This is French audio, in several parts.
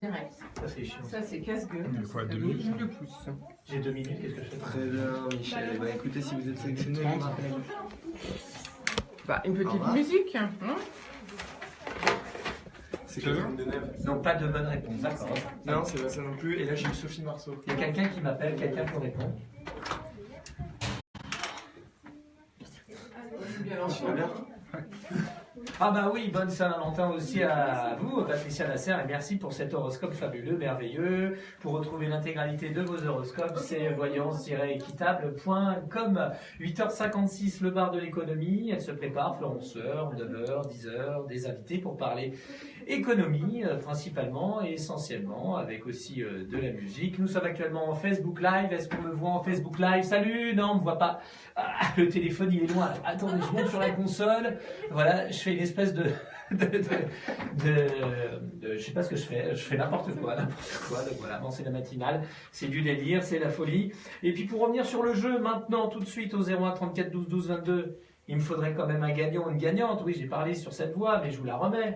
Direct. Ça c'est chiant. Ça c'est casse-gueule. Il faut à 2 Le minutes. le pouce. J'ai 2 minutes, qu'est-ce que je fais? Très bien, Michel. Bah écoutez, si vous êtes sélectionné, je vous rappelle. Bah, une Au petite revoir. musique. Hein. C'est Catherine Deneuve. Donc pas de bonne réponse, d'accord. Non, c'est pas ça non plus. Et là, j'ai eu Sophie Marceau. Il y a quelqu'un qui m'appelle, quelqu'un qui répond. Tu vas bien? Ah bah oui, bonne Saint-Valentin aussi à vous, Patricia Lasserre, et merci pour cet horoscope fabuleux, merveilleux. Pour retrouver l'intégralité de vos horoscopes, c'est voyance-équitable.com. 8h56, le bar de l'économie, elle se prépare, Florence Sœur, 9h, 10h, des invités pour parler économie principalement et essentiellement, avec aussi de la musique. Nous sommes actuellement en Facebook Live, est-ce qu'on me voit en Facebook Live? Salut, non, on me voit pas. Ah, le téléphone il est loin. Attendez, je monte sur la console. Voilà, je fais une espèce de je sais pas ce que je fais n'importe quoi. Donc voilà, bon, c'est la matinale, c'est du délire, c'est la folie. Et puis pour revenir sur le jeu, maintenant, tout de suite au 01 34 12 12 22, il me faudrait quand même un gagnant ou une gagnante. Oui, j'ai parlé sur cette voie, mais je vous la remets.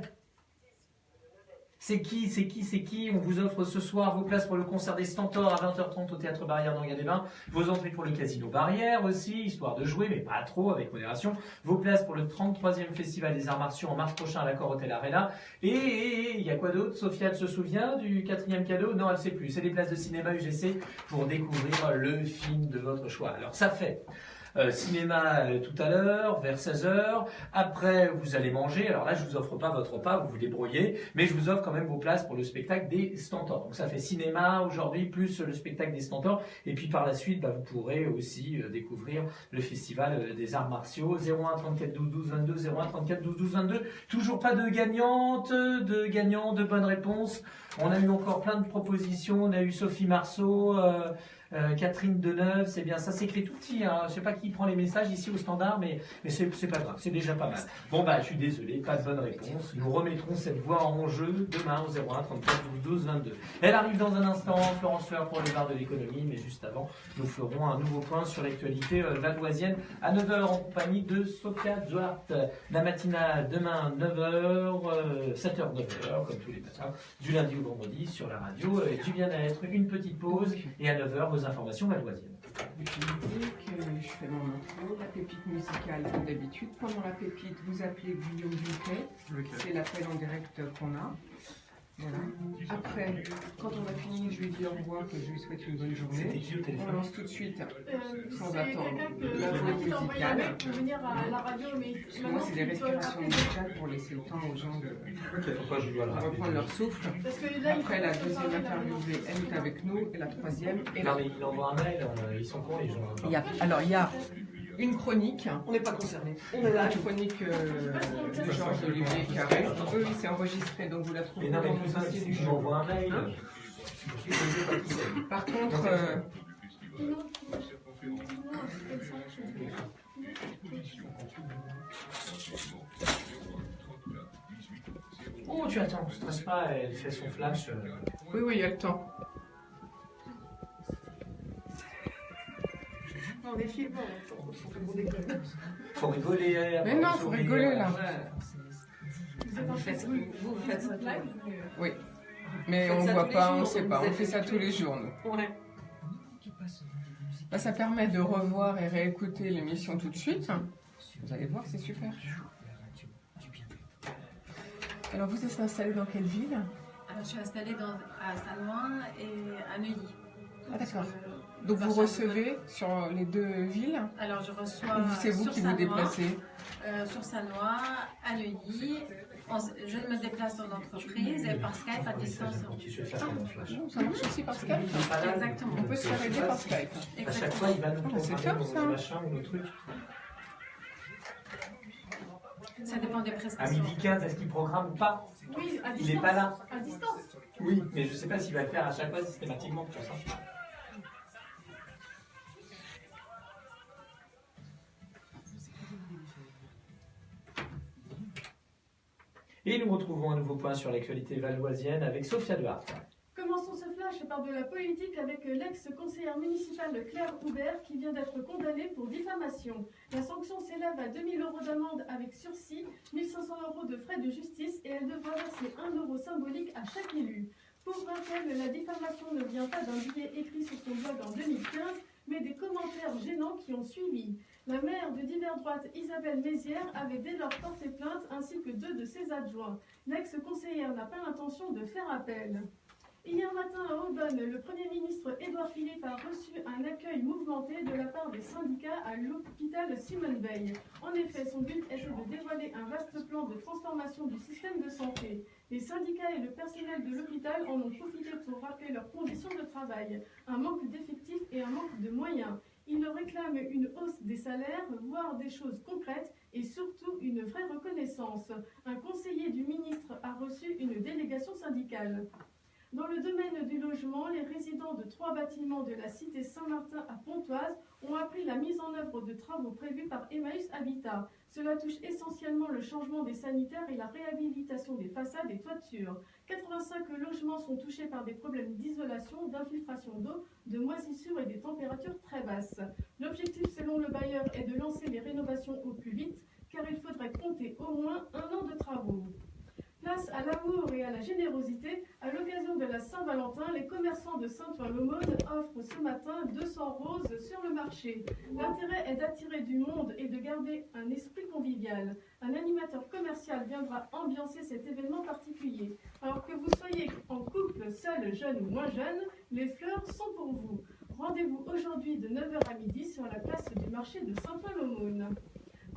C'est qui? On vous offre ce soir vos places pour le concert des Stentors à 20h30 au Théâtre Barrière d'Anguin-les-Bains. Vos entrées pour le Casino Barrière aussi, histoire de jouer, mais pas trop, avec modération. Vos places pour le 33e Festival des Arts Martiaux en mars prochain à l'Accor Hotel Arena. Et il y a quoi d'autre? Sophia, elle se souvient du 4e cadeau? Non, elle sait plus. C'est des places de cinéma UGC pour découvrir le film de votre choix. Alors ça fait... cinéma tout à l'heure, vers 16h. Après, vous allez manger. Alors là, je vous offre pas votre repas, vous vous débrouillez. Mais je vous offre quand même vos places pour le spectacle des Stentors. Donc ça fait cinéma aujourd'hui, plus le spectacle des Stentors. Et puis par la suite, vous pourrez aussi découvrir le festival des arts martiaux. 01 34 12 12 22, 01 34 12 12 22. Toujours pas de gagnante, de gagnant, de bonnes réponses. On a eu encore plein de propositions. On a eu Sophie Marceau, Catherine Deneuve, c'est bien, ça s'écrit tout petit, hein. Je sais pas qui prend les messages ici au standard, mais c'est pas grave, c'est déjà pas mal. Bon bah je suis désolé, pas de bonne réponse. Nous remettrons cette voix en jeu demain au 01 34 12 22. Elle arrive dans un instant, Florence Fleur pour le bar de l'économie, mais juste avant, nous ferons un nouveau point sur l'actualité valdoisienne à 9h en compagnie de Sophia Duarte. La matinale demain 9h, 7h 9h, comme tous les matins, du lundi au vendredi sur la radio, du bien-être, une petite pause et à 9h vos informations valdoisiennes. Je fais mon intro, la pépite musicale comme d'habitude. Pendant la pépite, vous appelez Guillaume Duclet. C'est l'appel en direct qu'on a. Voilà. Après, quand on a fini, je lui dis au revoir, que je lui souhaite une bonne journée. C'était qui au On téléphone? lance tout de suite, sans C'est attendre, quelqu'un que la je pause t'ai envoyé un musicale. mail pour venir à la radio, mais Parce que moi, c'est des respirations musicales pour laisser le temps aux gens de Pourquoi je dois le rappeler? reprendre leur souffle. Parce que là, Après, la deuxième interviewée, elle est avec nous, et la troisième est Non là. mais il envoie un mail, ils sont cons les gens. Alors, il y a une chronique. On n'est pas concernés. La chronique de Georges Olivier Carré. Oui, c'est enregistré, donc vous la trouvez Mais non dans mais le tout ça, dossier si du je jour. m'envoie un mail. Par contre, Oh tu attends, ne stresse pas, elle fait son flash. oui, il y a le temps. on est filmé, Faut rigoler. Mais non, faut rigoler là. vous faites ça live. Oui. Mais on ne voit pas, on ne sait pas. On fait ça tous les jours, nous. Ouais. Là, ça permet de revoir et réécouter l'émission tout de suite. Vous allez voir, c'est super. Alors, vous êtes installé dans quelle ville? Alors, je suis installée à Saint-Loin et à Neuilly. Ah, d'accord. Donc, vous recevez sur les deux villes? Alors, je reçois Ou c'est vous sur qui vous Saint-Loin, déplacez? sur Saint-Loin, à Neuilly. Je me déplace dans l'entreprise et par Skype à distance. Je vais faire un flash. Non, ça marche aussi par Skype. Exactement. On peut se faire aider par Skype. À chaque fois, il va nous c'est programmer top, ça. nos machins ou nos trucs. Ça dépend des À prestations. midi 15, est-ce qu'il programme ou pas? Oui, à distance. Il n'est pas là. À distance. Oui, mais je ne sais pas s'il va le faire à chaque fois systématiquement pour ça. Et nous retrouvons un nouveau point sur l'actualité valdoisienne avec Sophia Duarte. Commençons ce flash par de la politique avec l'ex-conseillère municipale Claire Houbert qui vient d'être condamnée pour diffamation. La sanction s'élève à 2 000 € d'amende avec sursis, 1 500 € de frais de justice et elle devra verser 1 € symbolique à chaque élu. Pour rappel, la diffamation ne vient pas d'un billet écrit sur son blog en 2015, mais des commentaires gênants qui ont suivi. La maire de divers droite, Isabelle Mézières, avait dès lors porté plainte, ainsi que 2 de ses adjoints. L'ex-conseillère n'a pas l'intention de faire appel. Hier matin à Aubonne, le Premier ministre Édouard Philippe a reçu un accueil mouvementé de la part des syndicats à l'hôpital Simone Veil. En effet, son but était de dévoiler un vaste plan de transformation du système de santé. Les syndicats et le personnel de l'hôpital en ont profité pour rappeler leurs conditions de travail, un manque d'effectifs et un manque de moyens. Ils réclament une hausse des salaires, voire des choses concrètes et surtout une vraie reconnaissance. Un conseiller du ministre a reçu une délégation syndicale. Dans le domaine du logement, les résidents de 3 bâtiments de la cité Saint-Martin à Pontoise ont appris la mise en œuvre de travaux prévus par Emmaüs Habitat. Cela touche essentiellement le changement des sanitaires et la réhabilitation des façades et toitures. 85 logements sont touchés par des problèmes d'isolation, d'infiltration d'eau, de moisissures et des températures très basses. L'objectif, selon le bailleur, est de lancer les rénovations au plus vite, car il faudrait compter au moins 1 an de travaux. Place à l'amour et à la générosité, à l'occasion de la Saint-Valentin, les commerçants de Saint-Ouen-l'Aumône offrent ce matin 200 roses sur le marché. L'intérêt est d'attirer du monde et de garder un esprit convivial. Un animateur commercial viendra ambiancer cet événement particulier. Alors que vous soyez en couple, seul, jeune ou moins jeune, les fleurs sont pour vous. Rendez-vous aujourd'hui de 9h à midi sur la place du marché de Saint-Ouen-l'Aumône.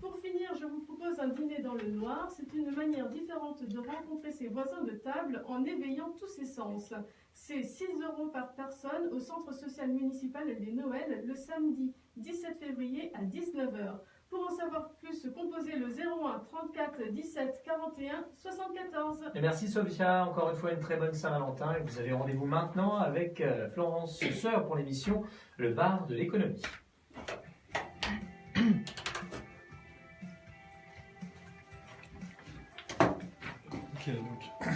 Pour finir, je vous propose un dîner dans le noir. C'est une manière différente de rencontrer ses voisins de table en éveillant tous ses sens. C'est 6 € par personne au centre social municipal des Noëls le samedi 17 février à 19h. Pour en savoir plus, composez le 01 34 17 41 74. Et merci Sophia, encore une fois une très bonne Saint-Valentin. Et vous avez rendez-vous maintenant avec Florence Sœur pour l'émission Le Bar de l'économie. Ok, donc.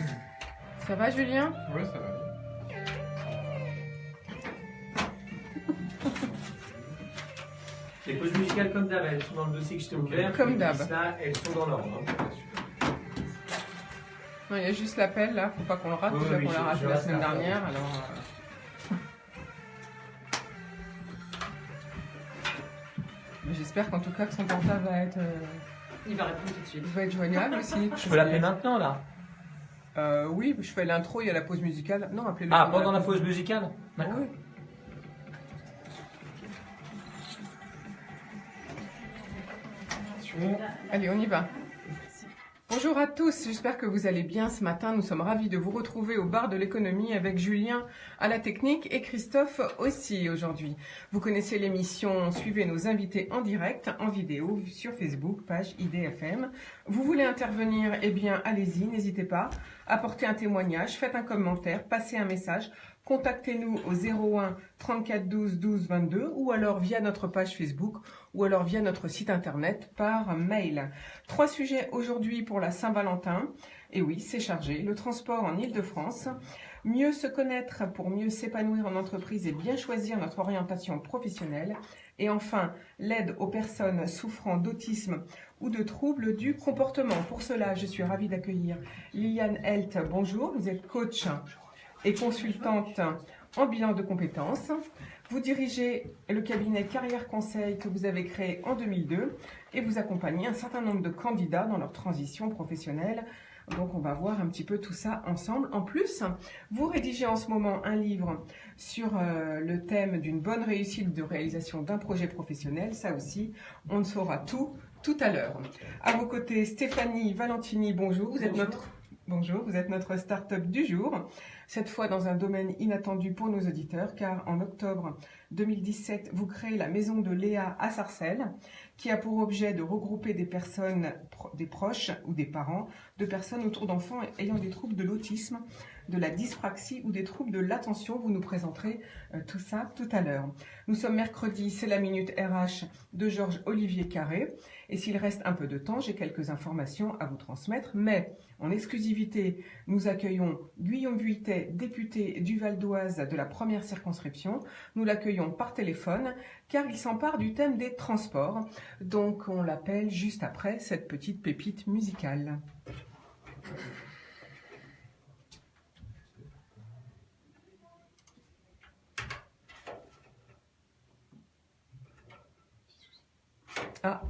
Ça va, Julien? Ouais, ça va. Les pauses musicales comme d'hab, elles sont dans le dossier que je t'ai ouvert. Comme d'hab. Là, elles sont dans l'ordre. Non, il y a juste l'appel là, faut pas qu'on le rate, Oui, déjà oui, qu'on l'a je raté la reste semaine là. dernière, alors... Mais j'espère qu'en tout cas que son portable va être, Il va répondre tout de suite. va être joignable aussi. Je peux l'appeler maintenant là. Oui, je fais l'intro, il y a la pause musicale. Non, appelez-le. Ah, pendant la pause musicale. D'accord. Oui. Allez, on y va. Bonjour à tous, j'espère que vous allez bien ce matin. Nous sommes ravis de vous retrouver au bar de l'économie avec Julien à la technique et Christophe aussi aujourd'hui. Vous connaissez l'émission, suivez nos invités en direct, en vidéo, sur Facebook, page IDFM. Vous voulez intervenir? Eh bien, allez-y, n'hésitez pas. Apportez un témoignage, faites un commentaire, passez un message. Contactez-nous au 01 34 12 12 22 ou alors via notre page Facebook ou alors via notre site internet par mail. 3 sujets aujourd'hui pour la Saint-Valentin. Et oui, c'est chargé. Le transport en Île-de-France. Mieux se connaître pour mieux s'épanouir en entreprise et bien choisir notre orientation professionnelle. Et enfin, l'aide aux personnes souffrant d'autisme ou de troubles du comportement. Pour cela, je suis ravie d'accueillir Liliane Helt. Bonjour, vous êtes coach et consultante en bilan de compétences. Vous dirigez le cabinet Carrière Conseil que vous avez créé en 2002 et vous accompagnez un certain nombre de candidats dans leur transition professionnelle. Donc on va voir un petit peu tout ça ensemble. En plus, vous rédigez en ce moment un livre sur le thème d'une bonne réussite de réalisation d'un projet professionnel. Ça aussi, on ne saura tout à l'heure. À vos côtés, Stéphanie Valentini, bonjour. Bonjour, vous êtes notre start-up du jour, cette fois dans un domaine inattendu pour nos auditeurs, car en octobre 2017, vous créez la maison de Léa à Sarcelles, qui a pour objet de regrouper des personnes, des proches ou des parents, de personnes autour d'enfants ayant des troubles de l'autisme, de la dyspraxie ou des troubles de l'attention. Vous nous présenterez tout ça tout à l'heure. Nous sommes mercredi, c'est la Minute RH de Georges-Olivier Carré. Et s'il reste un peu de temps, j'ai quelques informations à vous transmettre. Mais en exclusivité, nous accueillons Guillaume Vuittet, député du Val d'Oise de la première circonscription. Nous l'accueillons par téléphone car il s'empare du thème des transports. Donc on l'appelle juste après cette petite pépite musicale. Ah,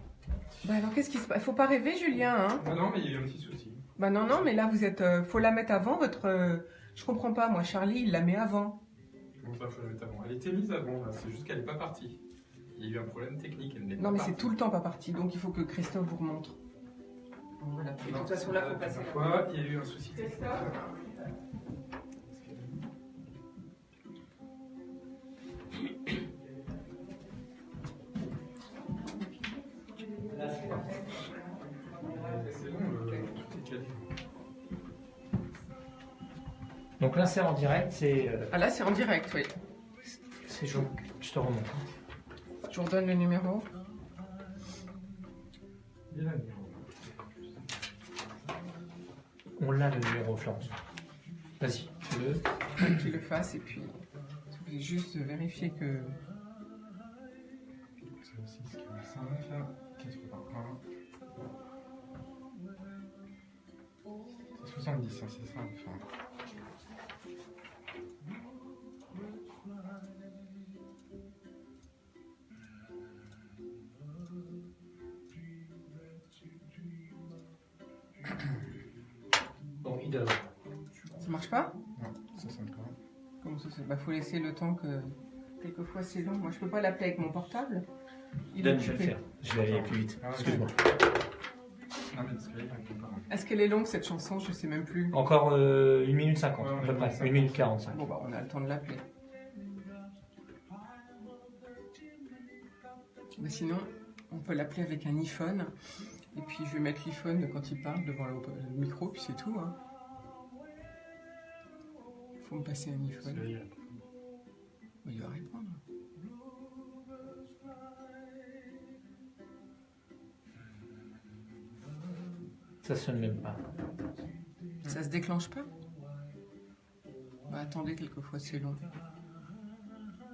bah alors qu'est-ce qui se passe? Il faut pas rêver, Julien, hein? Ah non, mais il y a eu un petit souci. Bah non, non, mais là, vous êtes... faut la mettre avant, votre... je comprends pas, moi, Charlie, il la met avant. Comment ça, faut la mettre avant? Elle était mise avant, là. C'est juste qu'elle n'est pas partie. Il y a eu un problème technique. Elle n'est Non, pas mais partie. c'est tout le temps pas parti, donc il faut que Christophe vous remontre. Voilà. Et de Non, toute façon, là, faut la passer. dernière fois, il y a eu un souci technique. C'est bon, tout est calé. Donc là, c'est en direct, c'est Ah là, c'est en direct, oui. chaud. Je te remonte. Je vous redonne le numéro. Il y a le numéro. On l'a le numéro, Florence. Vas-y, fais-le. Qu'il le fasse, et puis... Vous pouvez juste vérifier que... 06 45 81. C'est 70, hein, c'est ça. Enfin. Bon, il donne. Ça marche pas? Non, ça sonne pas. Comment ça se... Bah, faut laisser le temps que... Quelquefois, c'est long. Moi, je peux pas l'appeler avec mon portable. Il est Donne, je vais le occupé. faire. Je vais aller plus vite. Ah, Excuse-moi. Non, mais parce que là, il y a un comparant. Est-ce qu'elle est longue, cette chanson? Je sais même plus. Encore 1 minute 50, Ouais, à peu près. 1 1 minute 45. Bon, bah, on a le temps de l'appeler. Mais sinon, on peut l'appeler avec un iPhone. Et puis, je vais mettre l'iPhone quand il parle devant le micro, puis c'est tout. Hein. Faut me passer un Parce que iPhone. là, il y a- Il va répondre. Ça sonne même pas. Ça se déclenche pas? Bah, attendez, quelquefois, c'est long.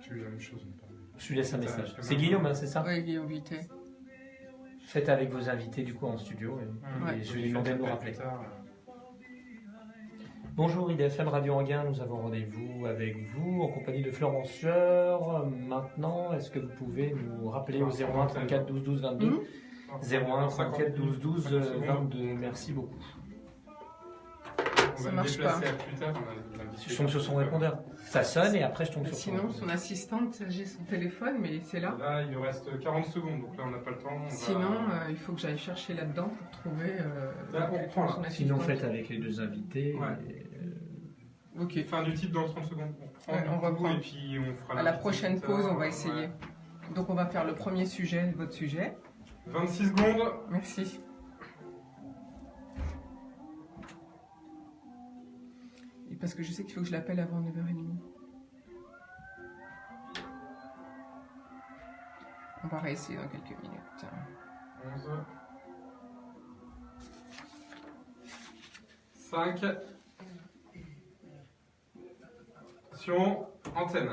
Tu as eu la même chose, mais pas. Je lui laisse un message. C'est Guillaume, hein, c'est ça? Ouais, Guillaume Vittet. Faites avec vos invités du coup en studio et je vais lui demander de nous rappeler. Plus tard, Bonjour IDFM Radio Anguin, nous avons rendez-vous avec vous en compagnie de Florence Sueur. Maintenant, est-ce que vous pouvez nous rappeler au 01 34 12 12 22 01 34 12 12 22. Merci beaucoup. On Ça va marche le déplacer pas. à plus tard. On a l'invité. Je tombe sur son répondeur. Ça sonne et après je tombe sur son Sinon, son répondeur. assistante, j'ai son téléphone, mais c'est là. Là, il nous reste 40 secondes, donc là, on n'a pas le temps. On va- Sinon, il faut que j'aille chercher là-dedans pour trouver. Là, on reprend, là. son Sinon, assistante. faites avec les deux invités. Ouais. et, Ok. Fin du type dans 30 secondes. On reprend Ouais, du on coup, reprend. et puis on fera À la l'invité prochaine plus pause, tard. on va essayer. Ouais. Donc, on va faire le premier sujet, votre sujet. 26 secondes. Merci. Et parce que je sais qu'il faut que je l'appelle avant 9h30. On va réessayer dans quelques minutes. 11. 5. Attention, antenne.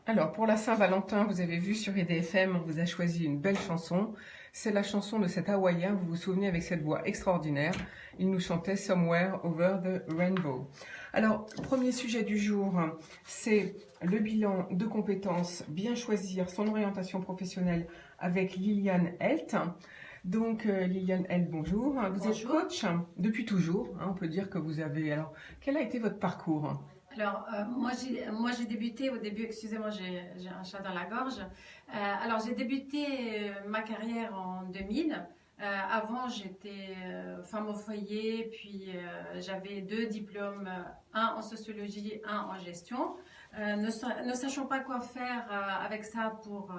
Alors, pour la Saint-Valentin, vous avez vu sur EDFM, on vous a choisi une belle chanson. C'est la chanson de cet Hawaïen, vous vous souvenez, avec cette voix extraordinaire. Il nous chantait Somewhere Over the Rainbow. Alors, premier sujet du jour, c'est le bilan de compétences, bien choisir son orientation professionnelle avec Liliane Helt. Donc, Liliane Helt, bonjour. Vous êtes Bonjour. coach depuis toujours, hein, on peut dire que vous avez... Alors, quel a été votre parcours? Alors, moi, j'ai débuté au début, excusez-moi, j'ai un chat dans la gorge. Alors, j'ai débuté ma carrière en 2000. Avant, j'étais femme au foyer, puis j'avais 2 diplômes, un en sociologie, un en gestion. Ne sachant pas quoi faire avec ça pour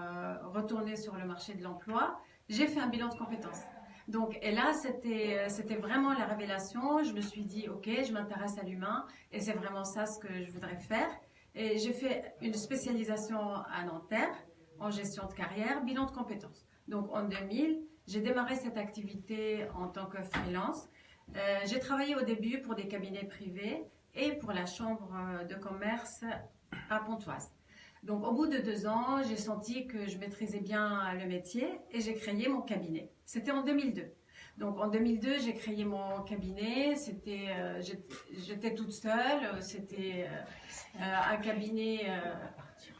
retourner sur le marché de l'emploi, j'ai fait un bilan de compétences. Donc, et là, c'était vraiment la révélation. Je me suis dit, ok, je m'intéresse à l'humain et c'est vraiment ça ce que je voudrais faire. Et j'ai fait une spécialisation à Nanterre en gestion de carrière, bilan de compétences. Donc, en 2000, j'ai démarré cette activité en tant que freelance. J'ai travaillé au début pour des cabinets privés et pour la chambre de commerce à Pontoise. Donc, au bout de 2 ans, j'ai senti que je maîtrisais bien le métier et j'ai créé mon cabinet. C'était en 2002. Donc en 2002, j'ai créé mon cabinet. J'étais toute seule. C'était un cabinet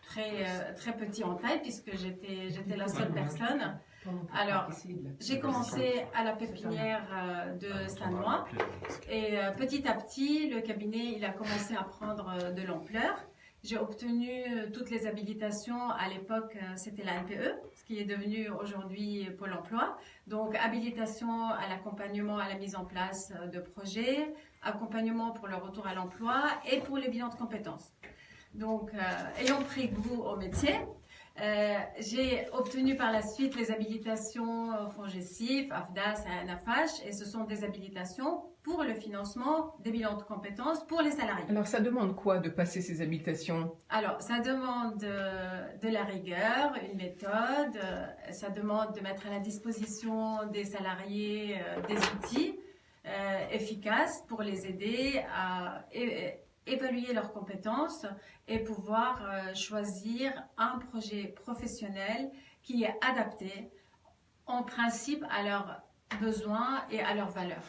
très petit en taille puisque j'étais la seule personne. Alors, j'ai commencé à la pépinière de Sannois et petit à petit, le cabinet il a commencé à prendre de l'ampleur. J'ai obtenu toutes les habilitations. À l'époque, c'était la NPE, ce qui est devenu aujourd'hui Pôle emploi. Donc, habilitation à l'accompagnement, à la mise en place de projets, accompagnement pour le retour à l'emploi et pour les bilans de compétences. Donc, ayant pris goût au métier, j'ai obtenu par la suite les habilitations FONGECIF, AFDAS et ANAFH, et ce sont des habilitations pour le financement des bilans de compétences pour les salariés. Alors, ça demande quoi de passer ces habilitations? Alors, ça demande de la rigueur, une méthode, ça demande de mettre à la disposition des salariés des outils efficaces pour les aider à évaluer leurs compétences et pouvoir choisir un projet professionnel qui est adapté en principe à leurs besoins et à leurs valeurs.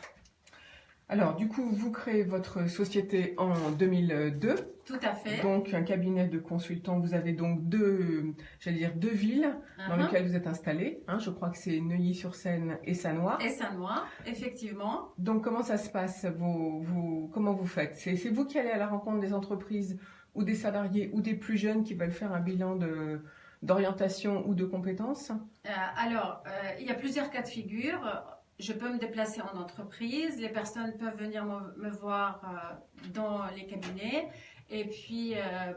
Alors, du coup, vous créez votre société en 2002. Tout à fait. Donc, un cabinet de consultants. Vous avez donc deux villes dans lesquelles vous êtes installés. Je crois que c'est Neuilly-sur-Seine et Sannois. Et Sannois, effectivement. Donc, comment ça se passe? Comment vous faites? C'est vous qui allez à la rencontre des entreprises ou des salariés ou des plus jeunes qui veulent faire un bilan d'orientation ou de compétences? Il y a plusieurs cas de figure. Je peux me déplacer en entreprise, les personnes peuvent venir me voir dans les cabinets et puis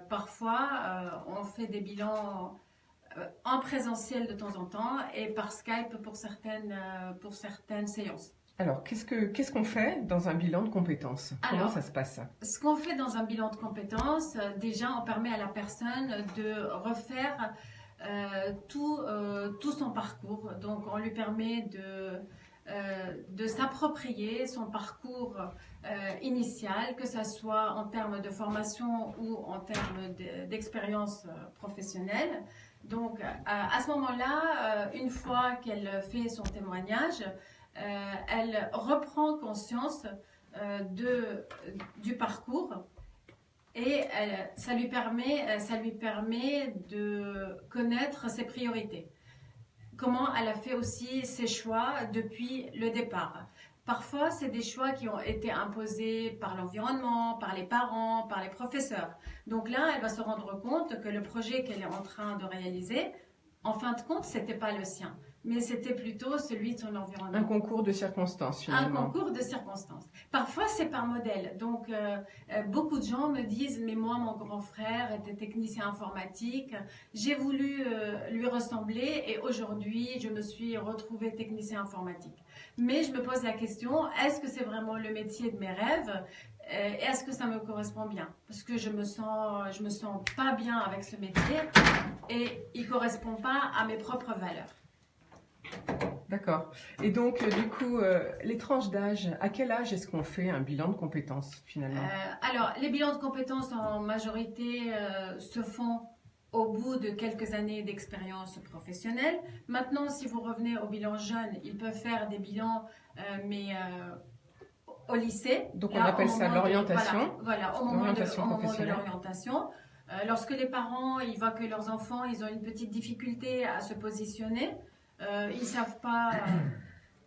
parfois on fait des bilans en présentiel de temps en temps et par Skype pour certaines séances. Alors, qu'est-ce qu'on fait dans un bilan de compétences? Comment ça se passe? Ce qu'on fait dans un bilan de compétences, déjà on permet à la personne de refaire tout son parcours. Donc on lui permet de s'approprier son parcours initial, que ce soit en termes de formation ou en termes d'expérience professionnelle. Donc à ce moment-là, une fois qu'elle fait son témoignage, elle reprend conscience du parcours et ça lui permet de connaître ses priorités. Comment elle a fait aussi ses choix depuis le départ. Parfois, c'est des choix qui ont été imposés par l'environnement, par les parents, par les professeurs. Donc là, elle va se rendre compte que le projet qu'elle est en train de réaliser, en fin de compte, c'était pas le sien, mais c'était plutôt celui de son environnement. Un concours de circonstances, finalement. Un concours de circonstances. Parfois, c'est par modèle. Donc, beaucoup de gens me disent, mais moi, mon grand frère était technicien informatique. J'ai voulu lui ressembler et aujourd'hui, je me suis retrouvée technicien informatique. Mais je me pose la question, est-ce que c'est vraiment le métier de mes rêves? Est-ce que ça me correspond bien? Parce que je me sens pas bien avec ce métier et il correspond pas à mes propres valeurs. D'accord. Et donc, du coup, les tranches d'âge, à quel âge est-ce qu'on fait un bilan de compétences, finalement? Alors, les bilans de compétences, en majorité, se font au bout de quelques années d'expérience professionnelle. Maintenant, si vous revenez au bilan jeune, ils peuvent faire des bilans, au lycée. Donc, on appelle ça l'orientation. Voilà, au moment de l'orientation. Lorsque les parents, ils voient que leurs enfants, ils ont une petite difficulté à se positionner, ils ne savent pas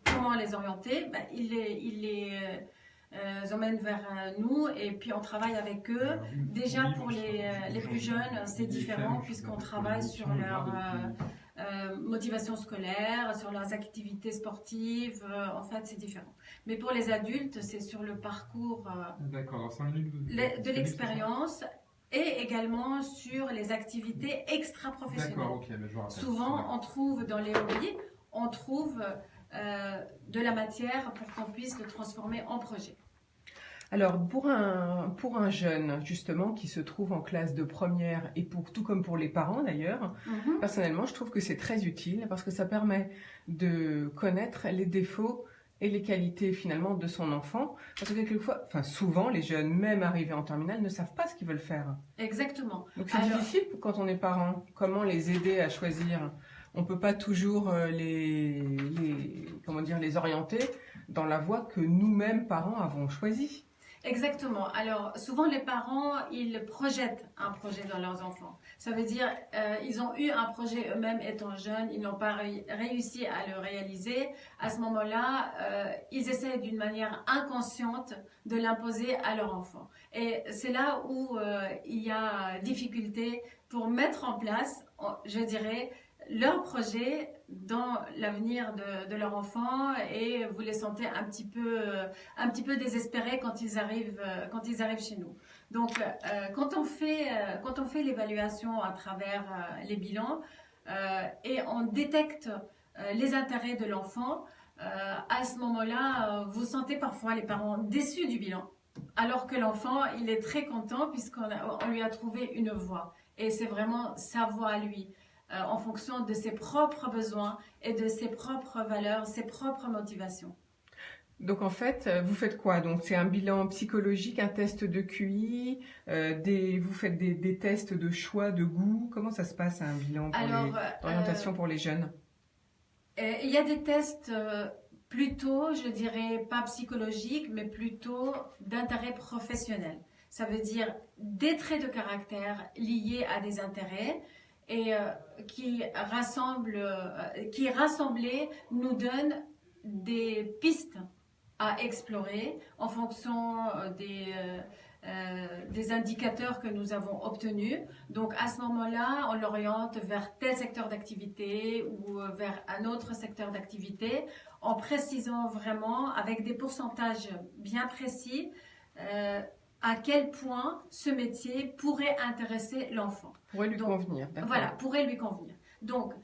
comment les orienter, ils les emmènent vers nous et puis on travaille avec eux. Déjà pour les plus jeunes, c'est différent puisqu'on travaille sur leur motivation scolaire, sur leurs activités sportives, en fait c'est différent. Mais pour les adultes, c'est sur le parcours de l'expérience. Et également sur les activités extra-professionnelles. D'accord, ok, mais je vois. Souvent, on trouve dans les hobbies, on trouve de la matière pour qu'on puisse le transformer en projet. Alors, pour un jeune, justement, qui se trouve en classe de première, et tout comme pour les parents d'ailleurs, personnellement, je trouve que c'est très utile parce que ça permet de connaître les défauts et les qualités finalement de son enfant, parce que quelquefois, souvent les jeunes, même arrivés en terminale, ne savent pas ce qu'ils veulent faire. Exactement. Donc c'est difficile quand on est parent, comment les aider à choisir on ne peut pas toujours comment dire, les orienter dans la voie que nous-mêmes, parents, avons choisie. Exactement. Alors, souvent, les parents, ils projettent un projet dans leurs enfants. Ça veut dire, ils ont eu un projet eux-mêmes étant jeunes, ils n'ont pas réussi à le réaliser. À ce moment-là, ils essaient d'une manière inconsciente de l'imposer à leur enfant. Et c'est là où il y a difficulté pour mettre en place, je dirais, leur projet dans l'avenir de leur enfant, et vous les sentez un petit peu désespérés quand ils arrivent chez nous. Donc, quand on fait l'évaluation à travers les bilans et on détecte les intérêts de l'enfant, à ce moment-là, vous sentez parfois les parents déçus du bilan, alors que l'enfant, il est très content puisqu'on lui a trouvé une voie. Et c'est vraiment sa voie à lui. En fonction de ses propres besoins et de ses propres valeurs, ses propres motivations. Donc en fait, vous faites quoi? Donc c'est un bilan psychologique, un test de QI, vous faites des tests de choix, de goût. Comment ça se passe un bilan pour d'orientation pour les jeunes? Il y a des tests plutôt, je dirais, pas psychologiques, mais plutôt d'intérêt professionnel. Ça veut dire des traits de caractère liés à des intérêts, et qui rassemblés nous donne des pistes à explorer en fonction des indicateurs que nous avons obtenus. Donc à ce moment-là, on l'oriente vers tel secteur d'activité ou vers un autre secteur d'activité, en précisant vraiment avec des pourcentages bien précis à quel point ce métier pourrait intéresser l'enfant. Pourrait lui convenir. Voilà, pourrait lui convenir. Donc,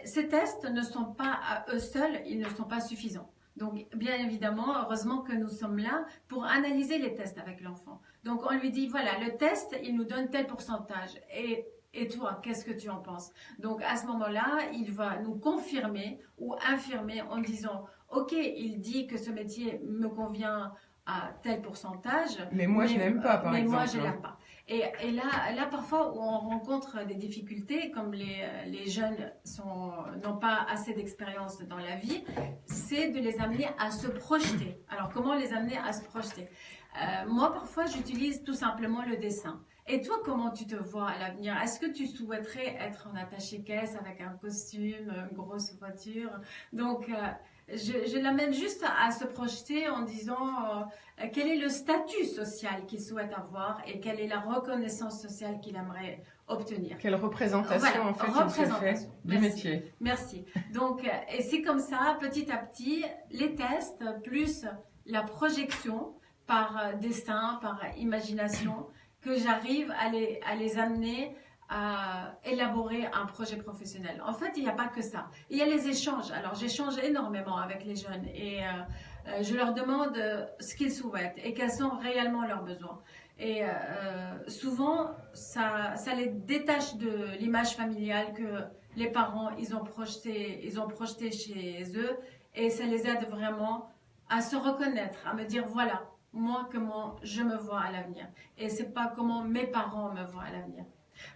ces tests ne sont pas à eux seuls, ils ne sont pas suffisants. Donc, bien évidemment, heureusement que nous sommes là pour analyser les tests avec l'enfant. Donc, on lui dit, voilà, le test, il nous donne tel pourcentage. Et toi, qu'est-ce que tu en penses? Donc, à ce moment-là, il va nous confirmer ou infirmer en disant, OK, il dit que ce métier me convient à tel pourcentage. Mais moi, je n'aime pas, par exemple. Mais moi, je l'aime pas. Et là, parfois, où on rencontre des difficultés, comme les jeunes n'ont pas assez d'expérience dans la vie, c'est de les amener à se projeter. Alors, comment les amener à se projeter? Moi, parfois, j'utilise tout simplement le dessin. Et toi, comment tu te vois à l'avenir? Est-ce que tu souhaiterais être en attaché-caisse avec un costume, une grosse voiture? Donc, je l'amène juste à se projeter en disant quel est le statut social qu'il souhaite avoir et quelle est la reconnaissance sociale qu'il aimerait obtenir. Quelle représentation, voilà, en fait, il se fait du métier. Merci. Donc, et c'est comme ça, petit à petit, les tests plus la projection par dessin, par imagination, que j'arrive à les amener à élaborer un projet professionnel. En fait, il n'y a pas que ça. Il y a les échanges. Alors, j'échange énormément avec les jeunes et je leur demande ce qu'ils souhaitent et quels sont réellement leurs besoins. Et souvent, ça les détache de l'image familiale que les parents, ils ont projeté chez eux, et ça les aide vraiment à se reconnaître, à me dire, voilà, moi, comment je me vois à l'avenir. Et c'est pas comment mes parents me voient à l'avenir.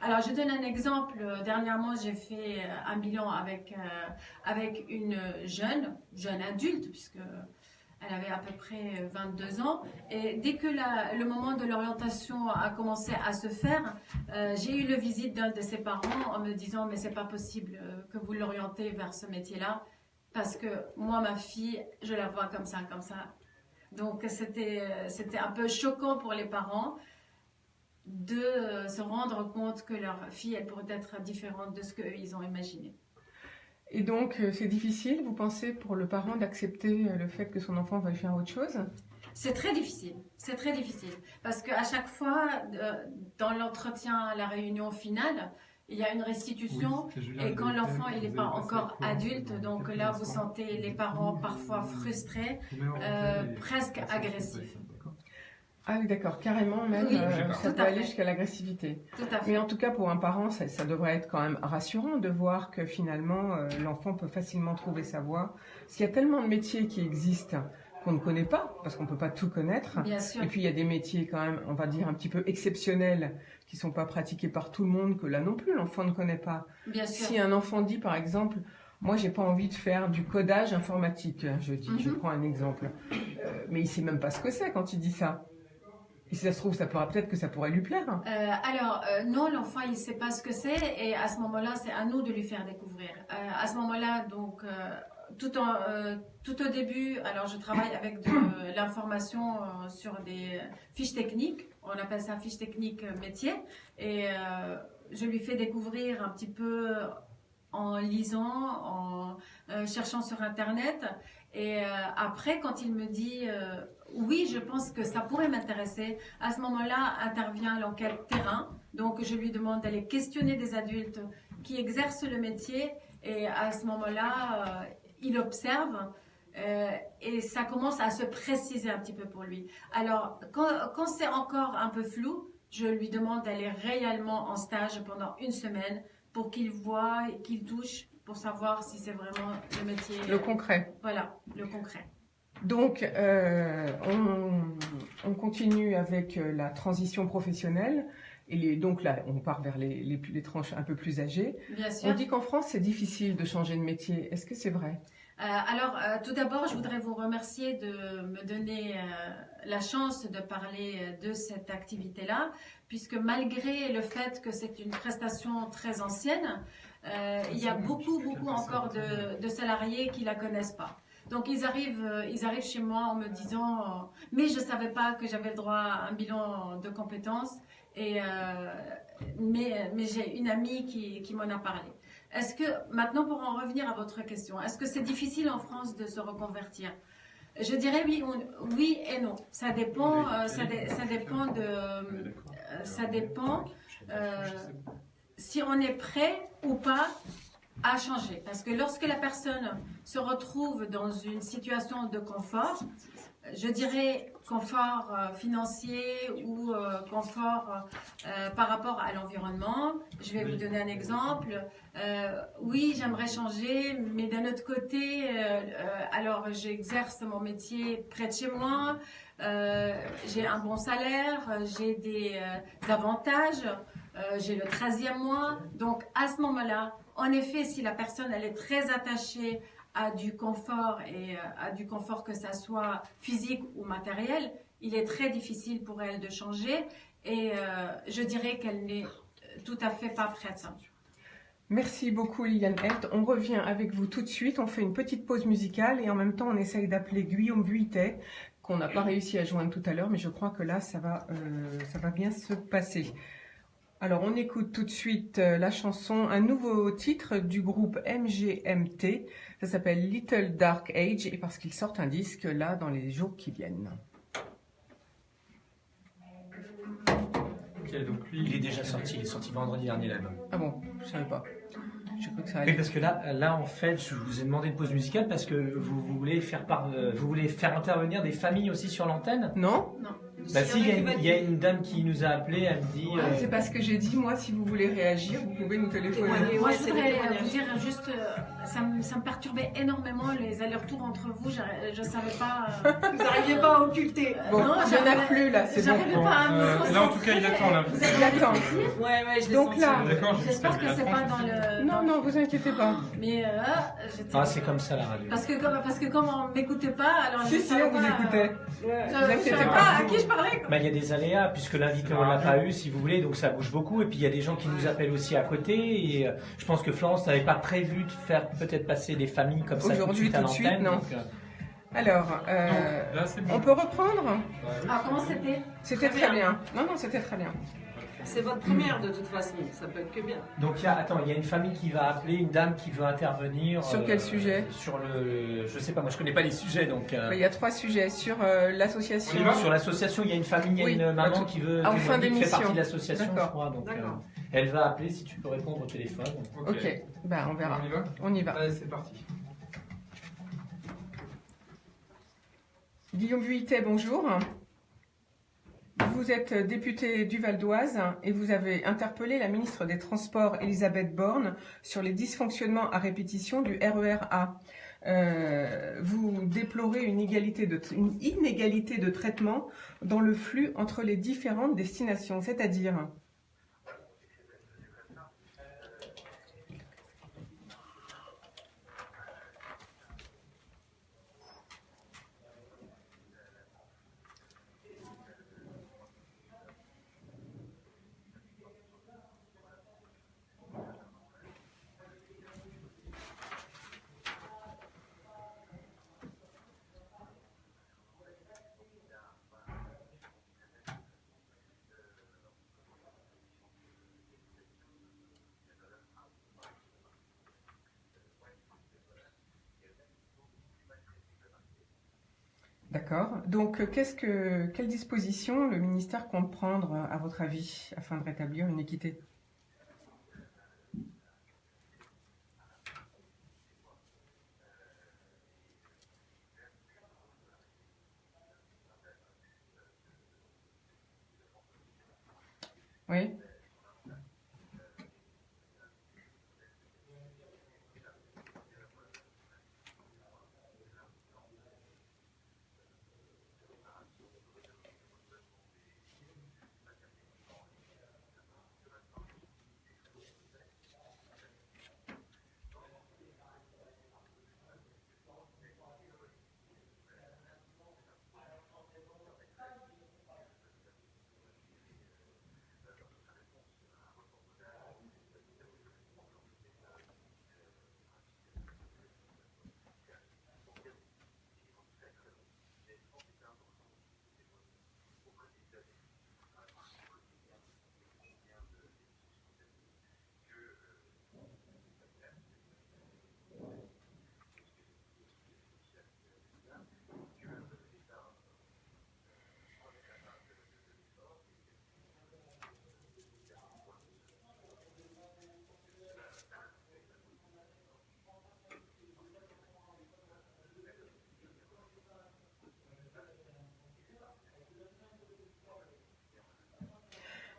Alors, je donne un exemple. Dernièrement, j'ai fait un bilan avec une jeune adulte, puisque elle avait à peu près 22 ans. Et dès que le moment de l'orientation a commencé à se faire, j'ai eu la visite d'un de ses parents en me disant « Mais c'est pas possible que vous l'orientez vers ce métier-là, parce que moi, ma fille, je la vois comme ça, comme ça. » Donc, c'était un peu choquant pour les parents de se rendre compte que leur fille, elle pourrait être différente de ce qu'ils ont imaginé. Et donc, c'est difficile, vous pensez, pour le parent d'accepter le fait que son enfant veuille faire autre chose? C'est très difficile, parce qu'à chaque fois, dans l'entretien, la réunion finale, il y a une restitution, et quand l'enfant il n'est pas encore adulte, donc là vous sentez les parents parfois frustrés, presque agressifs. Ah oui, d'accord, carrément même, oui, ça peut aller jusqu'à l'agressivité. Tout à fait. Mais en tout cas, pour un parent, ça devrait être quand même rassurant de voir que finalement, l'enfant peut facilement trouver sa voie. Parce qu'il y a tellement de métiers qui existent qu'on ne connaît pas, parce qu'on ne peut pas tout connaître. Bien sûr. Et puis il y a des métiers quand même, on va dire, un petit peu exceptionnels, qui ne sont pas pratiqués par tout le monde, que là non plus l'enfant ne connaît pas. Bien sûr. Si un enfant dit par exemple, moi j'ai pas envie de faire du codage informatique, je prends un exemple, mais il sait même pas ce que c'est quand il dit ça. Et si ça se trouve, peut-être que ça pourrait lui plaire. Non, l'enfant, il ne sait pas ce que c'est et à ce moment-là, c'est à nous de lui faire découvrir. À ce moment-là, donc, tout au début, alors je travaille avec de l'information sur des fiches techniques, on appelle ça fiches techniques métier, et je lui fais découvrir un petit peu en lisant, en cherchant sur Internet. Et après, quand il me dit oui, je pense que ça pourrait m'intéresser, à ce moment-là intervient l'enquête terrain. Donc, je lui demande d'aller questionner des adultes qui exercent le métier. Et à ce moment-là, il observe et ça commence à se préciser un petit peu pour lui. Alors, quand c'est encore un peu flou, je lui demande d'aller réellement en stage pendant 1 semaine pour qu'il voit et qu'il touche pour savoir si c'est vraiment le métier. Le concret. Voilà, le concret. Donc, on continue avec la transition professionnelle. Et donc là, on part vers les tranches un peu plus âgées. Bien sûr. On dit qu'en France, c'est difficile de changer de métier. Est-ce que c'est vrai? Tout d'abord, je voudrais vous remercier de me donner la chance de parler de cette activité-là, puisque malgré le fait que c'est une prestation très ancienne, il y a beaucoup encore de salariés qui la connaissent pas. Donc ils arrivent chez moi en me disant mais je savais pas que j'avais le droit à un bilan de compétences mais j'ai une amie qui m'en a parlé. Est-ce que maintenant, pour en revenir à votre question, est-ce que c'est difficile en France de se reconvertir? Je dirais oui et non. Ça dépend si on est prêt ou pas à changer. Parce que lorsque la personne se retrouve dans une situation de confort, je dirais confort financier ou confort par rapport à l'environnement. Je vais vous donner un exemple. Oui, j'aimerais changer, mais d'un autre côté, alors j'exerce mon métier près de chez moi, j'ai un bon salaire, j'ai des avantages, j'ai le 13e mois. Donc à ce moment-là, en effet, si la personne elle est très attachée à du confort et à du confort que ça soit physique ou matériel, il est très difficile pour elle de changer et je dirais qu'elle n'est tout à fait pas prête. Merci beaucoup Liliane Helt. On revient avec vous tout de suite, on fait une petite pause musicale et en même temps on essaye d'appeler Guillaume Vuittet qu'on n'a pas réussi à joindre tout à l'heure, mais je crois que là ça va bien se passer. Alors, on écoute tout de suite la chanson, un nouveau titre du groupe MGMT. Ça s'appelle Little Dark Age et parce qu'ils sortent un disque là dans les jours qui viennent. Ok, donc lui, Il est déjà sorti, il est sorti vendredi dernier l'album. Ah bon, je savais pas. J'ai cru que ça Oui, allait. parce que là, en fait, je vous ai demandé une pause musicale parce que vous voulez faire intervenir des familles aussi sur l'antenne. Non? Non. Bah si, il y a une dame qui nous a appelé, elle me dit... C'est parce que j'ai dit, moi, si vous voulez réagir, vous pouvez nous téléphoner. Moi, je voudrais vous dire juste, ça me perturbait énormément les allers-retours entre vous. Je savais pas. Vous n'arriviez pas à occulter. Bon, Non, il n'y en a plus là, c'est bon. J'arrivais pas à me concentrer. là en tout cas il attend là. Il attend. Ouais, je l'ai Donc senti. là, D'accord. J'espère que c'est pas dans le. non, vous inquiétez pas. Mais j'étais. Ah, c'est comme ça la radio. Parce que comme on m'écoutait pas, alors je Si, savais on vous pas, écoutait. Je inquiétez savais pas. pas à qui je parlais. Bah, il y a des aléas, puisque l'invité on l'a pas eu, si vous voulez, donc ça bouge beaucoup. Et puis il y a des gens qui nous appellent aussi à côté. Et je pense que Florence n'avait pas prévu de faire peut-être passer des familles comme ça Aujourd'hui, à tout de suite, l'antenne. non. donc, Alors, Là c'est bon. on peut reprendre? Ah, comment c'était? C'était très bien. Non, c'était très bien. C'est votre première de toute façon, ça peut être que bien. Donc il y a une famille qui va appeler, une dame qui veut intervenir. Sur quel sujet? Sur je sais pas, moi je connais pas les sujets donc. Il y a 3 sujets. Sur l'association. On y va Sur l'association, il y a une famille, il y a Oui, une maman ok. qui veut En qui fin fait d'émission. partie de l'association, je D'accord. crois. Donc D'accord. elle va appeler si tu peux répondre au téléphone. Ok, ben on verra. On y va. On y va. Allez c'est parti. Guillaume Vuittet, bonjour. Vous êtes député du Val d'Oise et vous avez interpellé la ministre des Transports, Elisabeth Borne, sur les dysfonctionnements à répétition du RER A. vous déplorez une inégalité de traitement dans le flux entre les différentes destinations, c'est-à-dire... D'accord. Donc, quelle disposition le ministère compte prendre, à votre avis, afin de rétablir une équité? Oui.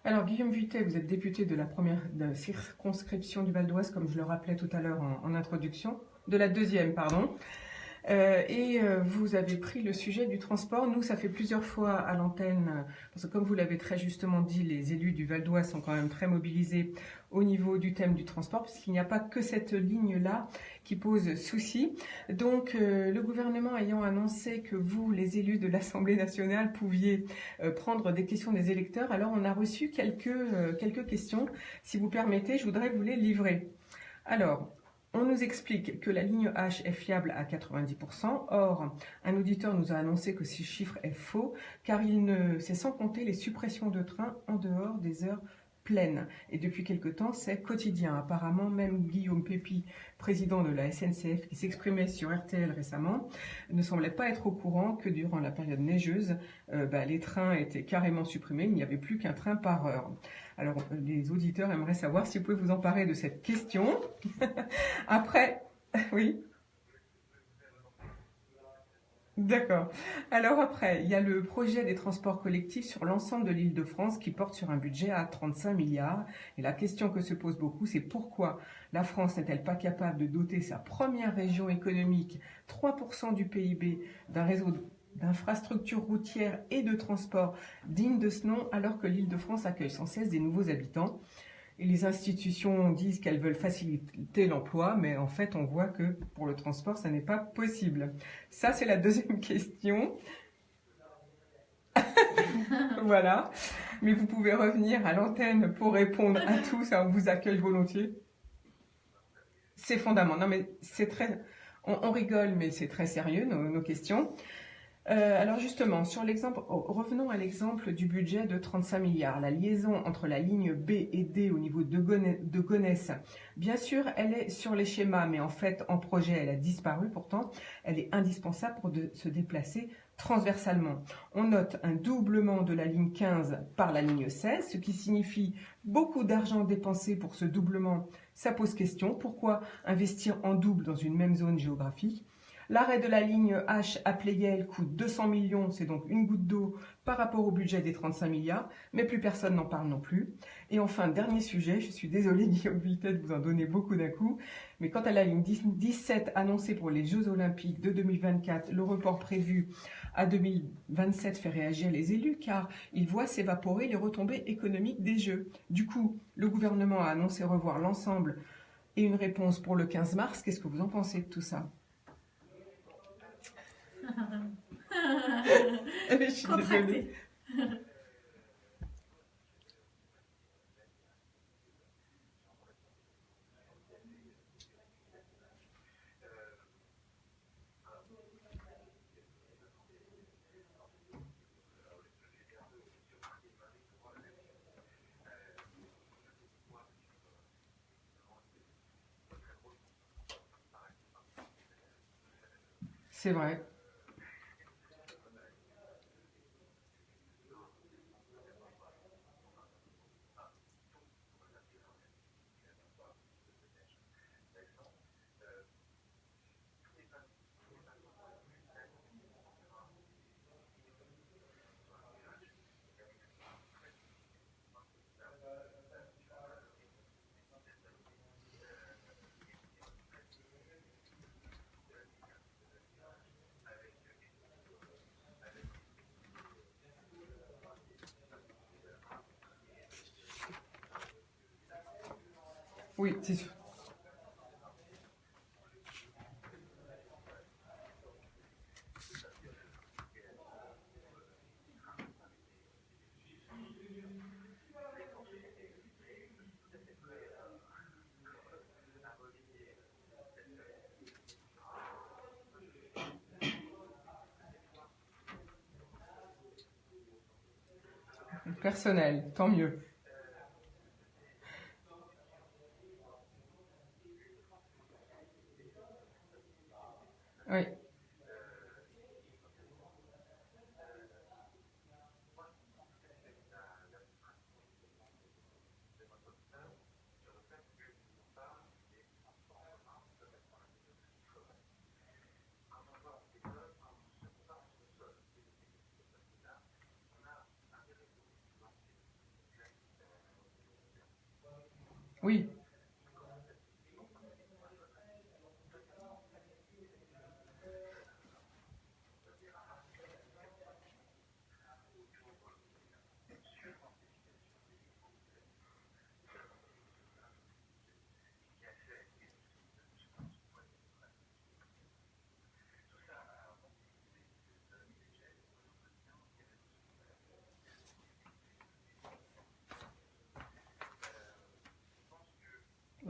Alors, Guillaume Vuittet, vous êtes député de la première circonscription du Val d'Oise, comme je le rappelais tout à l'heure en introduction, de la deuxième, pardon. Vous avez pris le sujet du transport. Nous, ça fait plusieurs fois à l'antenne, parce que comme vous l'avez très justement dit, les élus du Val d'Oise sont quand même très mobilisés au niveau du thème du transport, parce qu'il n'y a pas que cette ligne-là qui pose souci. Donc, le gouvernement ayant annoncé que vous, les élus de l'Assemblée nationale, pouviez prendre des questions des électeurs, alors on a reçu quelques questions. Si vous permettez, je voudrais vous les livrer. Alors, on nous explique que la ligne H est fiable à 90%. Or, un auditeur nous a annoncé que ce chiffre est faux, car c'est sans compter les suppressions de trains en dehors des heures pleines. Et depuis quelque temps, c'est quotidien. Apparemment, même Guillaume Pépi, président de la SNCF, qui s'exprimait sur RTL récemment, ne semblait pas être au courant que durant la période neigeuse, les trains étaient carrément supprimés. Il n'y avait plus qu'un train par heure. Alors, les auditeurs aimeraient savoir si vous pouvez vous emparer de cette question. Après, oui. D'accord. Alors après, il y a le projet des transports collectifs sur l'ensemble de l'Île-de-France qui porte sur un budget à 35 milliards. Et la question que se pose beaucoup, c'est pourquoi la France n'est-elle pas capable de doter sa première région économique, 3% du PIB, d'un réseau d'infrastructures routières et de transport digne de ce nom, alors que l'Île-de-France accueille sans cesse des nouveaux habitants. Et les institutions disent qu'elles veulent faciliter l'emploi, mais en fait, on voit que pour le transport, ça n'est pas possible. Ça, c'est la deuxième question. Voilà. Mais vous pouvez revenir à l'antenne pour répondre à tout ça. On vous accueille volontiers. C'est fondamental. Non, mais c'est très... On rigole, mais c'est très sérieux, nos questions. Alors justement, sur l'exemple, revenons à l'exemple du budget de 35 milliards. La liaison entre la ligne B et D au niveau de Gonesse, bien sûr, elle est sur les schémas, mais en fait, en projet, elle a disparu. Pourtant, elle est indispensable pour se déplacer transversalement. On note un doublement de la ligne 15 par la ligne 16, ce qui signifie beaucoup d'argent dépensé pour ce doublement. Ça pose question. Pourquoi investir en double dans une même zone géographique ? L'arrêt de la ligne H à Pleyel coûte 200 millions, c'est donc une goutte d'eau par rapport au budget des 35 milliards, mais plus personne n'en parle non plus. Et enfin, dernier sujet, je suis désolée Guillaume Vuittet de vous en donner beaucoup d'un coup, mais quant à la ligne 17 annoncée pour les Jeux Olympiques de 2024, le report prévu à 2027 fait réagir les élus car ils voient s'évaporer les retombées économiques des Jeux. Du coup, le gouvernement a annoncé revoir l'ensemble et une réponse pour le 15 mars. Qu'est-ce que vous en pensez de tout ça? Je suis Contracté. désolée. C'est vrai. Oui, c'est sûr. Personnel, tant mieux. Oui. Oui.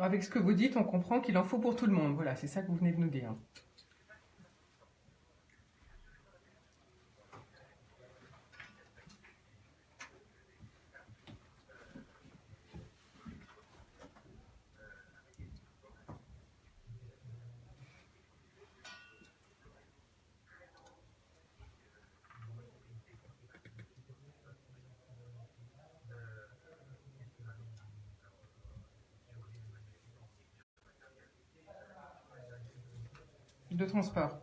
Avec ce que vous dites, on comprend qu'il en faut pour tout le monde. Voilà, c'est ça que vous venez de nous dire. De transport.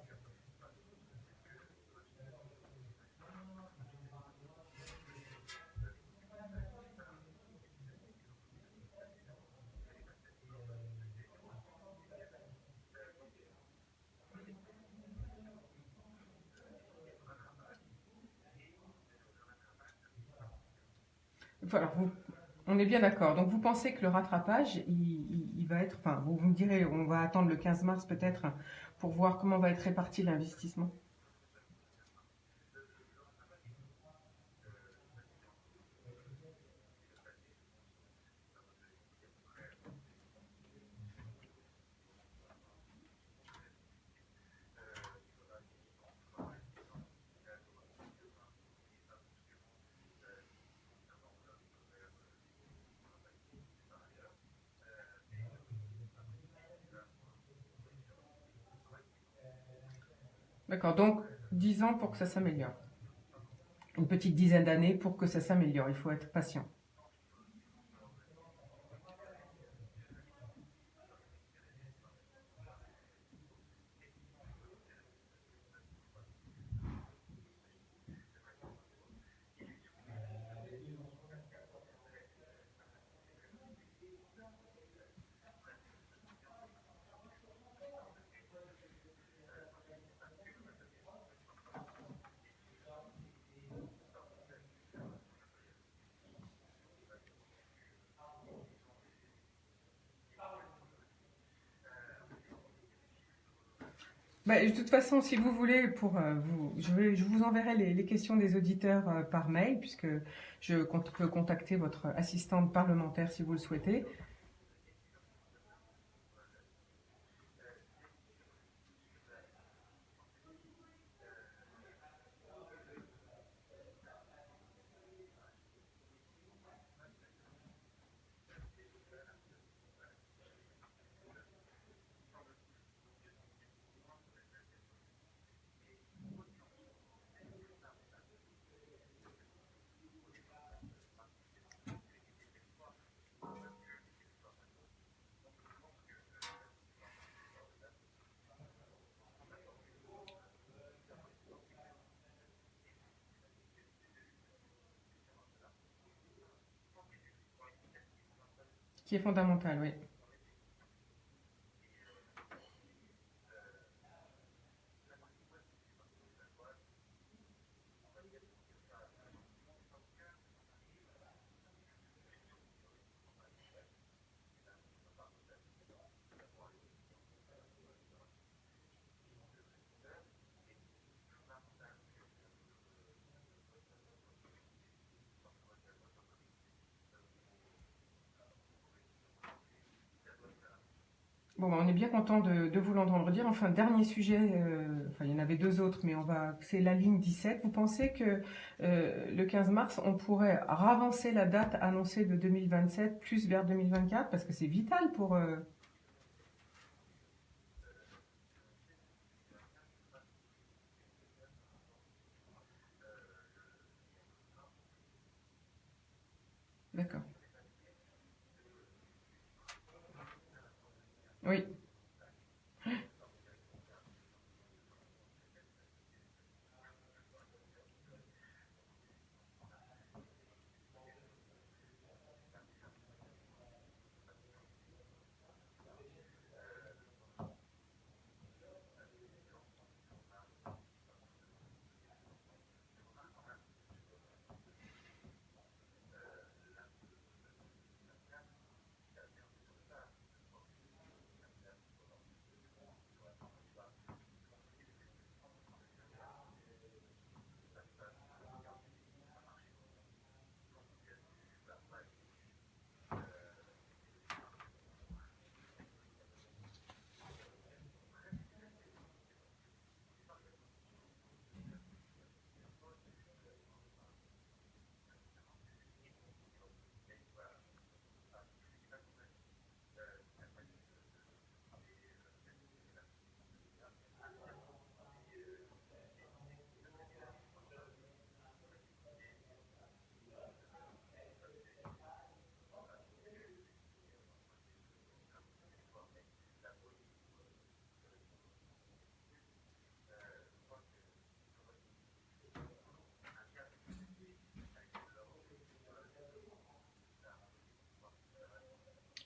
Voilà, on est bien d'accord. Donc vous pensez que le rattrapage, il va être, enfin vous me direz, on va attendre le 15 mars peut-être pour voir comment va être réparti l'investissement. D'accord, donc 10 ans pour que ça s'améliore. Une petite dizaine d'années pour que ça s'améliore. Il faut être patient. Bah, de toute façon, si vous voulez, je vous enverrai les questions des auditeurs par mail, puisque je peux contacter votre assistante parlementaire si vous le souhaitez. Qui est fondamental, oui. Bon, bah, on est bien content de vous l'entendre dire. Enfin, dernier sujet, il y en avait deux autres, mais c'est la ligne 17. Vous pensez que le 15 mars, on pourrait ravancer la date annoncée de 2027 plus vers 2024 parce que c'est vital pour... D'accord. Oui.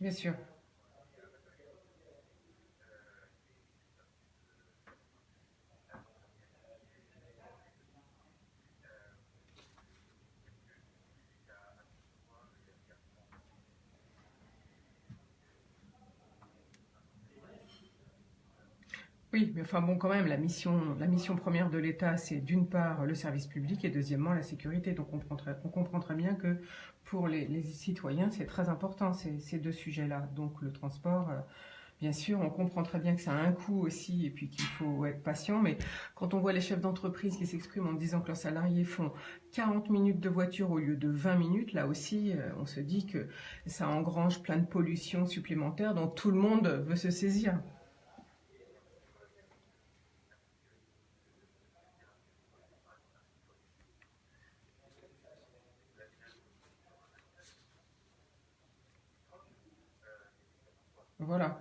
Bien sûr. Oui, mais enfin bon, quand même, la mission première de l'État, c'est d'une part le service public et deuxièmement la sécurité. Donc on comprend très bien que pour les citoyens, c'est très important ces deux sujets-là. Donc le transport, bien sûr, on comprend très bien que ça a un coût aussi et puis qu'il faut être patient. Mais quand on voit les chefs d'entreprise qui s'expriment en disant que leurs salariés font 40 minutes de voiture au lieu de 20 minutes, là aussi, on se dit que ça engrange plein de pollutions supplémentaires dont tout le monde veut se saisir. Voilà.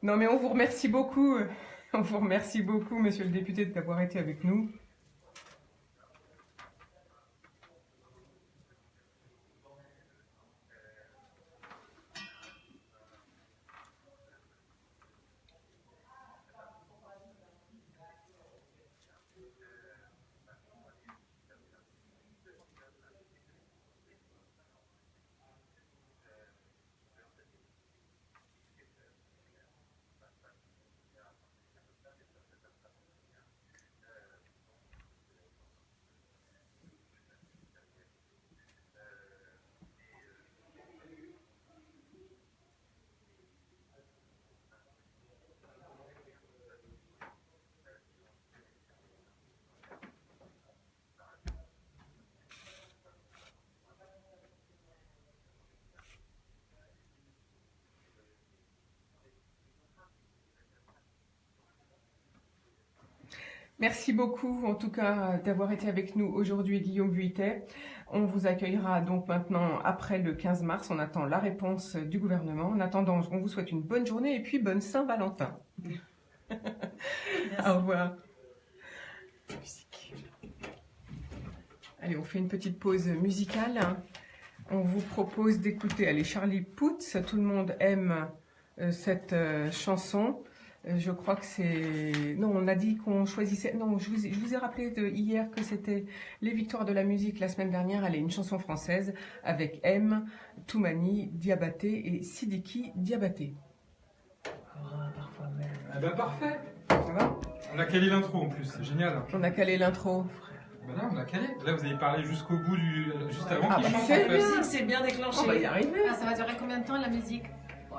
Non, mais on vous remercie beaucoup. On vous remercie beaucoup, monsieur le député, d'avoir été avec nous. Merci beaucoup, en tout cas, d'avoir été avec nous aujourd'hui, Guillaume Vuittet. On vous accueillera donc maintenant après le 15 mars. On attend la réponse du gouvernement. En attendant, on vous souhaite une bonne journée et puis bonne Saint-Valentin. Au revoir. Allez, on fait une petite pause musicale. On vous propose d'écouter, allez, Charlie Puth. Tout le monde aime cette chanson. Je crois que c'est... Non, on a dit qu'on choisissait... Non, je vous ai rappelé hier que c'était les victoires de la musique la semaine dernière. Allez, une chanson française avec M, Toumani, Diabaté et Sidiki Diabaté. Ah bah parfait. Ça va ? On a calé l'intro en plus, c'est génial. On a calé l'intro. Bah là, on a calé. Là, vous avez parlé jusqu'au bout juste avant Ah qu'il bah chante en c'est fait. bien. musique, c'est bien déclenché. On va y arriver. Ah, ça va durer combien de temps la musique?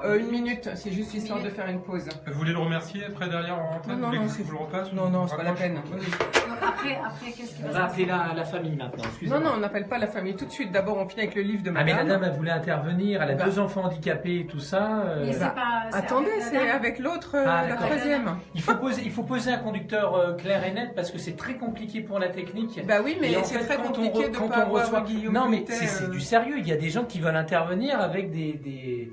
1 minute, c'est juste histoire de faire une pause. Vous voulez le remercier après derrière en antenne? Non, Vous voulez non, que c'est- je vous le repasse? Non, non, c'est pas la peine. Ok. Donc après qu'est-ce qui On va va se appeler passer? la famille maintenant, Non, excusez-moi. non, on n'appelle pas la famille tout de suite. D'abord, on finit avec le livre de Ah mais madame. la dame, elle voulait intervenir, elle a Bah. 2 enfants handicapés et tout ça. Mais c'est Bah, pas... c'est Attendez, avec la c'est dame. avec l'autre, Ah, la d'accord. troisième. Il faut poser un conducteur clair et net parce que c'est très compliqué pour la technique. Bah oui, mais Et en c'est fait, très quand compliqué de quand pas on reçoit... avoir Guillaume Non mais Vuittet, c'est du sérieux, il y a des gens qui veulent intervenir avec des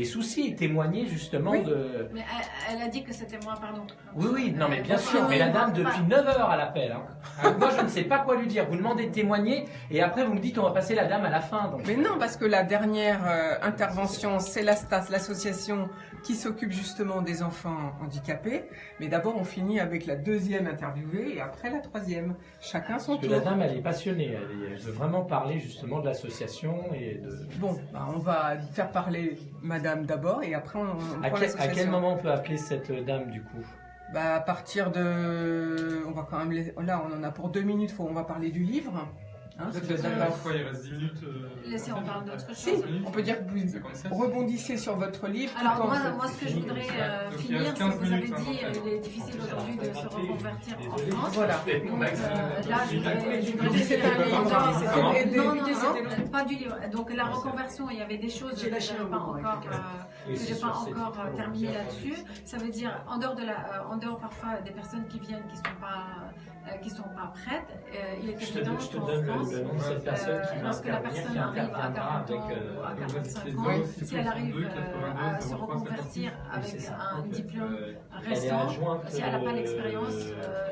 soucis et témoigner justement Oui. de... Mais elle a dit que c'était moi, pardon. Oui, oui, non mais bien Donc, sûr, mais la dame pas- depuis 9 heures elle appelle. Hein. Moi je ne sais pas quoi lui dire, vous demandez de témoigner et après vous me dites on va passer la dame à la fin. Donc... Mais non, parce que la dernière intervention, c'est la STAS, l'association qui s'occupe justement des enfants handicapés. Mais d'abord, on finit avec la deuxième interviewée et après la troisième. Chacun son Parce que tour. la dame elle est passionnée, elle veut vraiment parler justement de l'association et de... Bon, bah, on va faire parler madame d'abord et après on À prend quel l'association. moment on peut appeler cette dame du coup? Bah, à partir de... On va quand même... Là, on en a pour 2 minutes, on va parler du livre. Hein, si Peut-être vous êtes la d'accord. fois, il reste 10 minutes. Laissez, on parle d'autre chose. Si, on peut dire que vous 57. rebondissez sur votre livre. Alors tout en- moi, ce que je voudrais Donc, il finir, reste c'est 15 que vous avez minutes, dit hein, il est difficile aujourd'hui de se reconvertir en France. Voilà. Donc là, je voudrais... C'est un livre. Comment Non, C'était- non, pas du livre. Donc la reconversion, il y avait des choses J'ai que lâché je n'ai un pas moment, encore, Oui, que c'est j'ai sûr, pas c'est encore différent. terminé là-dessus. Ça veut dire en dehors parfois des personnes qui viennent qui sont pas prêtes. Il est Je te évident donne qu'en le France, nom de cette personne qui va lorsque la intervenir, personne qui arrive à interviendra 40 ans avec... ou à 45 les ans, autres, si elle arrive à se reconvertir avec c'est ça. un diplôme Elle est récent, adjointe, si elle n'a pas l'expérience,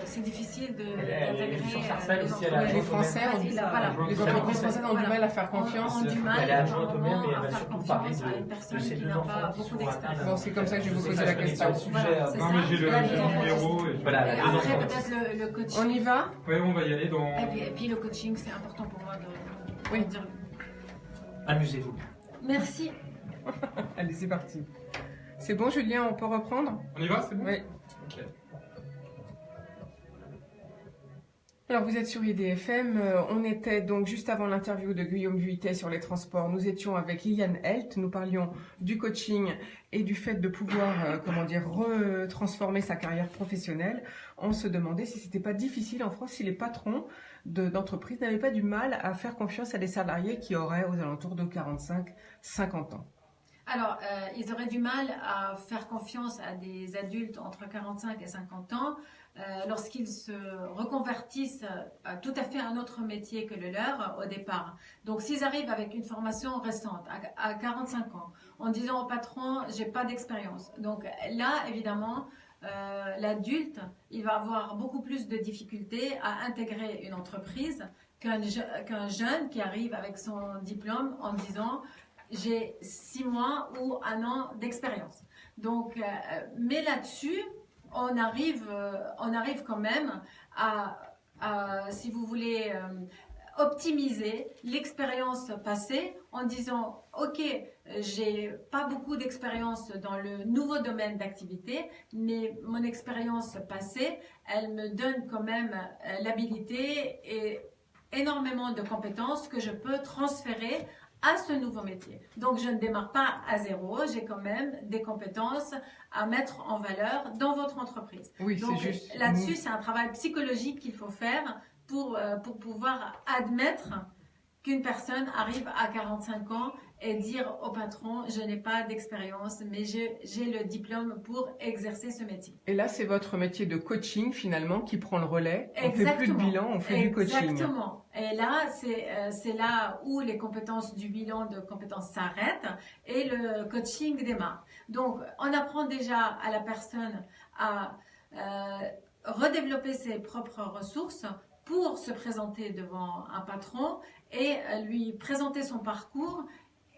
c'est difficile elle est d'intégrer sur Sarcelles les aussi, elle a entreprises. Les Français ont Il a- voilà. Les entreprises françaises ont du mal à faire confiance. Ont du mal Elle est adjointe au maire, mais elle à va faire surtout parler confiance à une de personne ces qui 2 n'a enfants pas qui beaucoup sont d'expérience. atteints. Bon, c'est comme ça que je vais vous sais poser pas, la je connais question. pas le sujet. Voilà, c'est Non, ça. mais j'ai Là, le les enfants, numéro. Et Voilà, Et les après, enfants. peut-être le coaching. On y va? Ouais, on va y aller dans. Et puis le coaching, c'est important pour moi de Oui. dire. Amusez-vous. Merci. Allez, c'est parti. C'est bon, Julien, on peut reprendre? On y va, c'est bon? Oui. Ok. Alors, vous êtes sur IDFM. On était donc juste avant l'interview de Guillaume Vuittet sur les transports. Nous étions avec Liliane Helt. Nous parlions du coaching et du fait de pouvoir, retransformer sa carrière professionnelle. On se demandait si c'était pas difficile en France, si les patrons d'entreprises n'avaient pas du mal à faire confiance à des salariés qui auraient aux alentours de 45-50 ans. Alors, ils auraient du mal à faire confiance à des adultes entre 45 et 50 ans lorsqu'ils se reconvertissent à tout à fait un autre métier que le leur au départ. Donc, s'ils arrivent avec une formation récente à 45 ans, en disant au patron, j'ai pas d'expérience. Donc là, évidemment, l'adulte, il va avoir beaucoup plus de difficultés à intégrer une entreprise qu'un jeune qui arrive avec son diplôme en disant j'ai 6 mois ou 1 an d'expérience. Donc, mais là-dessus, on arrive quand même à si vous voulez, optimiser l'expérience passée en disant ok, j'ai pas beaucoup d'expérience dans le nouveau domaine d'activité, mais mon expérience passée, elle me donne quand même l'habilité et énormément de compétences que je peux transférer à ce nouveau métier. Donc, je ne démarre pas à zéro, j'ai quand même des compétences à mettre en valeur dans votre entreprise. Oui, Donc, c'est juste. là-dessus, c'est un travail psychologique qu'il faut faire pour pouvoir admettre qu'une personne arrive à 45 ans et dire au patron, je n'ai pas d'expérience, mais j'ai le diplôme pour exercer ce métier. Et là, c'est votre métier de coaching finalement qui prend le relais. On Exactement. fait plus de bilan, on fait du coaching. Exactement. Et là, c'est là où les compétences du bilan de compétences s'arrêtent et le coaching démarre. Donc, on apprend déjà à la personne à redévelopper ses propres ressources pour se présenter devant un patron et lui présenter son parcours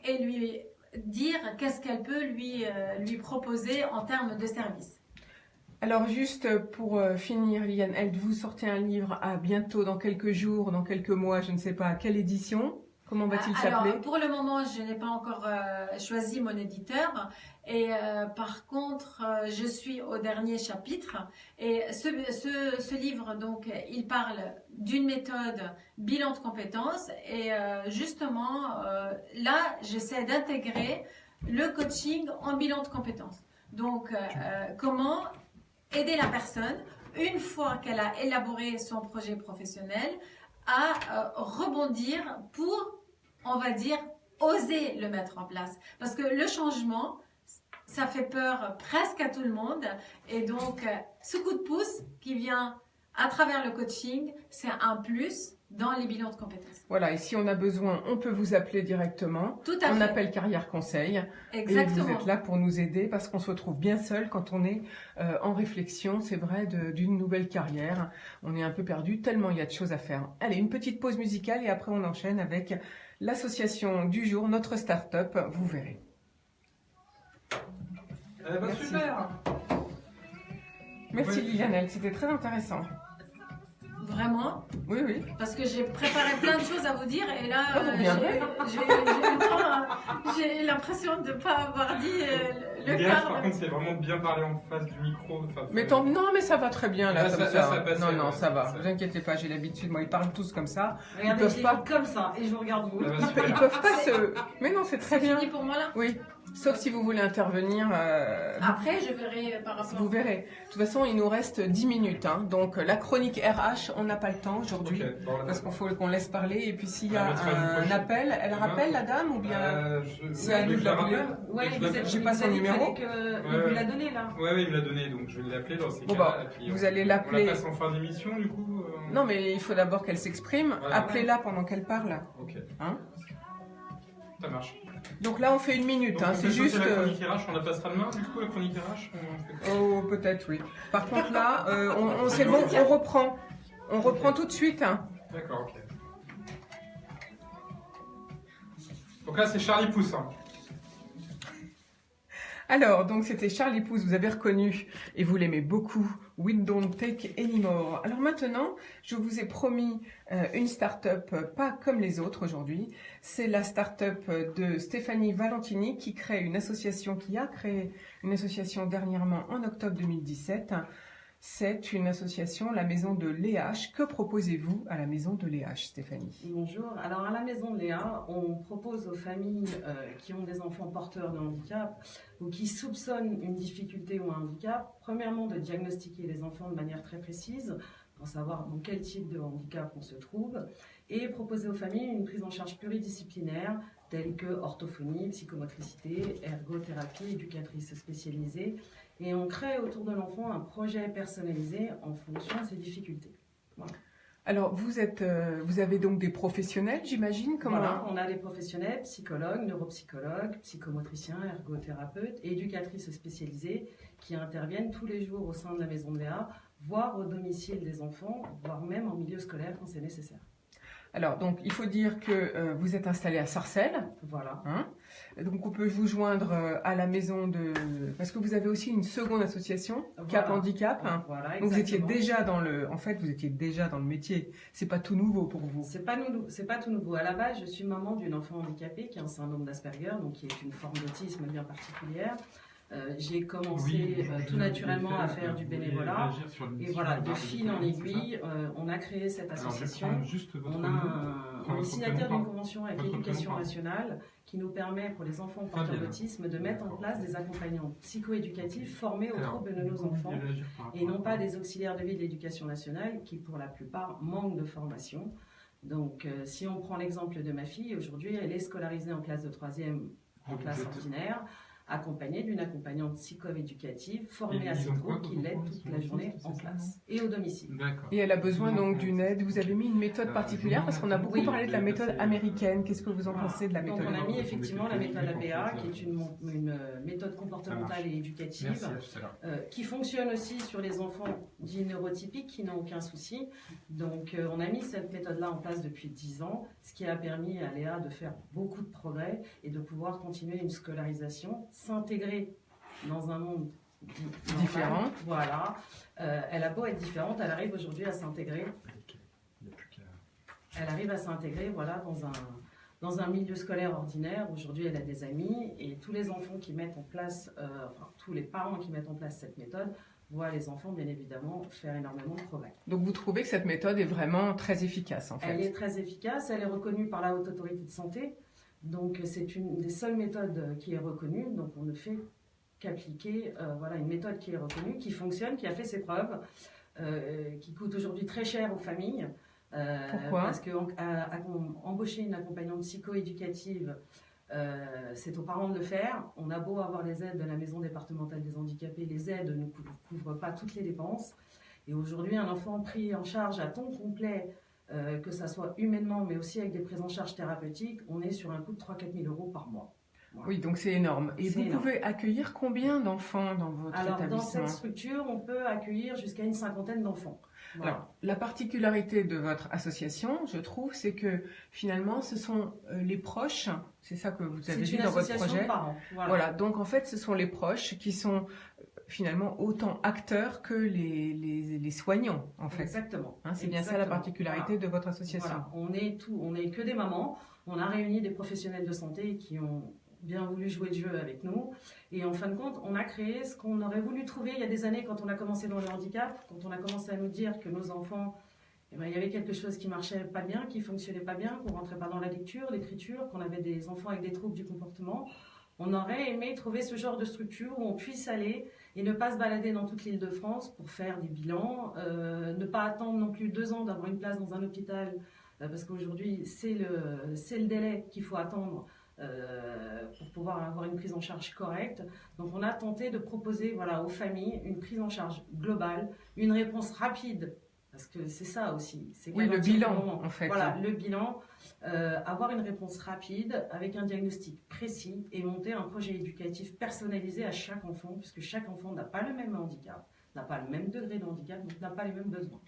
et lui dire qu'est-ce qu'elle peut lui proposer en termes de service. Alors juste pour finir, Liliane Held, vous sortez un livre à bientôt, dans quelques jours, dans quelques mois, je ne sais pas, quelle édition? Comment va-t-il s'appeler? Alors, pour le moment, je n'ai pas encore choisi mon éditeur. Et par contre, je suis au dernier chapitre. Et ce livre, donc, il parle d'une méthode bilan de compétences. Et justement, là, j'essaie d'intégrer le coaching en bilan de compétences. Donc, comment aider la personne, une fois qu'elle a élaboré son projet professionnel, à rebondir pour, on va dire, oser le mettre en place. Parce que le changement, ça fait peur presque à tout le monde. Et donc, ce coup de pouce qui vient à travers le coaching, c'est un plus dans les bilans de compétences. Voilà, et si on a besoin, on peut vous appeler directement. Tout à fait. On appelle Carrière Conseil. Exactement. Et vous êtes là pour nous aider parce qu'on se retrouve bien seul quand on est en réflexion, c'est vrai, d'une nouvelle carrière. On est un peu perdu tellement il y a de choses à faire. Allez, une petite pause musicale et après on enchaîne avec l'association du jour, notre start-up, vous verrez. Merci. Super. Merci Liliane Held, c'était très intéressant. Vraiment, Oui, oui. parce que j'ai préparé plein de choses à vous dire et là, vous viendrez. j'ai l'impression de ne pas avoir dit le L'idéal, quart. par contre, c'est vraiment de bien parler en face du micro. Enfin, Mais non, mais ça va très bien là, Là, comme ça- ça. là, ça passait, non, ouais, ça va. ça. Vous inquiétez pas, j'ai l'habitude. Moi, ils parlent tous comme ça. Regardez, peuvent j'ai pas. dit comme ça et je vous regarde vous. Ça va super. Ils peuvent pas se. Mais non, c'est très C'est bien. fini pour moi là. Oui. Sauf si vous voulez intervenir. Après, je verrai par rapport. Vous verrez. De toute façon, il nous reste 10 minutes. Hein. Donc, la chronique RH, on n'a pas le temps aujourd'hui. Ok, bon, là, Parce qu'il faut qu'on laisse parler. Et puis, s'il y a On la mettra une un prochaine. appel, elle rappelle la dame ou bien. c'est à nous oui, de je la l'appeler. rappelle. Ouais, Je vous l'appelle. êtes, J'ai vous pas son avez dit numéro. qu'il Ouais. vous l'a donné là. Ouais, il me l'a donné, donc je vais l'appeler dans ces Bon, cas-là. bah, et puis vous on- allez On l'appeler. la passe en fin d'émission, du coup Non, mais il faut d'abord qu'elle s'exprime. Voilà. Appelez-la pendant qu'elle parle. Ok. Hein. Ça marche. Donc là, on fait une minute. Donc, Hein. on C'est fait sauter juste. la chronique RH, on la passera demain, du coup, la chronique RH on fait quoi Oh, peut-être, oui. Par contre, là, c'est bon, on reprend. On reprend tout de suite. Hein. D'accord, ok. Donc là, c'est Charlie Poussin. Alors, donc, c'était Charlie Pouce, vous avez reconnu, et vous l'aimez beaucoup, We Don't Take Anymore. Alors maintenant, je vous ai promis une start-up pas comme les autres aujourd'hui. C'est la start-up de Stéphanie Valentini qui crée une association, qui a créé une association dernièrement en octobre 2017. C'est une association, la Maison de l'EH. Que proposez-vous à la Maison de l'EH, Stéphanie? Bonjour. Alors à la Maison de Léa, on propose aux familles qui ont des enfants porteurs de handicap ou qui soupçonnent une difficulté ou un handicap, premièrement de diagnostiquer les enfants de manière très précise pour savoir dans quel type de handicap on se trouve et proposer aux familles une prise en charge pluridisciplinaire telle que orthophonie, psychomotricité, ergothérapie, éducatrice spécialisée. Et on crée autour de l'enfant un projet personnalisé en fonction de ses difficultés. Voilà. Alors, vous avez donc des professionnels, j'imagine? Voilà, on a des professionnels, psychologues, neuropsychologues, psychomotriciens, ergothérapeutes, éducatrices spécialisées qui interviennent tous les jours au sein de la Maison de Léa, voire au domicile des enfants, voire même en milieu scolaire quand c'est nécessaire. Alors, donc, il faut dire que vous êtes installé à Sarcelles. Voilà. Hein, donc, on peut vous joindre à la maison de... Parce que vous avez aussi une seconde association, Cap Voilà. Handicap. Hein. Voilà, Donc, vous étiez exactement. déjà dans le... En fait, vous étiez déjà dans le métier. C'est pas tout nouveau pour vous. C'est pas tout nouveau. À la base, je suis maman d'une enfant handicapée qui a un syndrome d'Asperger, donc qui est une forme d'autisme bien particulière. J'ai commencé tout naturellement à faire du bénévolat. Et voilà, de fil en aiguille, on a créé cette association. On est signataire d'une convention avec l'Éducation nationale qui nous permet, pour les enfants porteurs d'autisme, de mettre en place des accompagnants psycho-éducatifs formés aux troubles de nos enfants et non pas des auxiliaires de vie de l'Éducation nationale qui, pour la plupart, manquent de formation. Donc, si on prend l'exemple de ma fille, aujourd'hui, elle est scolarisée en classe de 3e, en classe ordinaire, accompagnée d'une accompagnante psycho-éducative formée à ses troubles qui l'aide toute la journée en classe et au domicile. D'accord. Et elle a besoin donc d'une aide. Vous avez mis une méthode particulière parce qu'on a beaucoup Oui. parlé de la méthode américaine. Qu'est-ce que vous en Voilà. pensez de la Donc, méthode on a mis américaine? effectivement la méthode APA, qui est une méthode comportementale et éducative, Merci, à tout à l'heure. qui fonctionne aussi sur les enfants dits neurotypiques qui n'ont aucun souci. Donc, on a mis cette méthode-là en place depuis 10 ans, ce qui a permis à Léa de faire beaucoup de progrès et de pouvoir continuer une scolarisation, s'intégrer dans un monde normal. Différent. Voilà. Elle a beau être différente, elle arrive aujourd'hui à s'intégrer. Il n'y a plus qu'à... Elle arrive à s'intégrer, voilà, dans un milieu scolaire ordinaire. Aujourd'hui, elle a des amis et tous les enfants qui mettent en place, enfin, tous les parents qui mettent en place cette méthode voient les enfants, bien évidemment, faire énormément de progrès. Donc vous trouvez que cette méthode est vraiment très efficace en fait? Elle est très efficace, elle est reconnue par la Haute Autorité de Santé. Donc, c'est une des seules méthodes qui est reconnue. Donc, on ne fait qu'appliquer voilà, une méthode qui est reconnue, qui fonctionne, qui a fait ses preuves, qui coûte aujourd'hui très cher aux familles. Pourquoi? Parce qu'embaucher une accompagnante psycho-éducative, c'est aux parents de le faire. On a beau avoir les aides de la Maison départementale des handicapés, les aides ne couvrent pas toutes les dépenses. Et aujourd'hui, un enfant pris en charge à temps complet, que ça soit humainement, mais aussi avec des prises en charge thérapeutiques, on est sur un coût de 3 000 à 4 000 euros par mois. Voilà. Oui, donc c'est énorme. Et C'est vous énorme. pouvez accueillir combien d'enfants dans votre Alors, dans établissement? cette structure, on peut accueillir jusqu'à une 50aine d'enfants. Voilà. Alors, la particularité de votre association, je trouve, c'est que finalement, ce sont les proches, c'est ça que vous avez C'est dit une dans votre association projet. de parents. Voilà. Voilà, donc en fait, ce sont les proches qui sont finalement autant acteurs que les soignants, en fait. Exactement. Hein, c'est bien ça la Exactement. particularité de votre association. Voilà. On est que des mamans. On a réuni des professionnels de santé qui ont bien voulu jouer le jeu avec nous. Et en fin de compte, on a créé ce qu'on aurait voulu trouver il y a des années quand on a commencé dans le handicap, quand on a commencé à nous dire que nos enfants, eh ben, il y avait quelque chose qui marchait pas bien, qui fonctionnait pas bien, qu'on rentrait pas dans la lecture, l'écriture, qu'on avait des enfants avec des troubles du comportement. On aurait aimé trouver ce genre de structure où on puisse aller et ne pas se balader dans toute l'île de France pour faire des bilans, ne pas attendre non plus 2 ans d'avoir une place dans un hôpital, parce qu'aujourd'hui, c'est le délai qu'il faut attendre pour pouvoir avoir une prise en charge correcte. Donc on a tenté de proposer voilà, aux familles une prise en charge globale, une réponse rapide, parce que c'est ça aussi. Oui, le bilan, en fait. Voilà, le bilan, avoir une réponse rapide avec un diagnostic précis et monter un projet éducatif personnalisé à chaque enfant, puisque chaque enfant n'a pas le même handicap, n'a pas le même degré de handicap, donc n'a pas les mêmes besoins.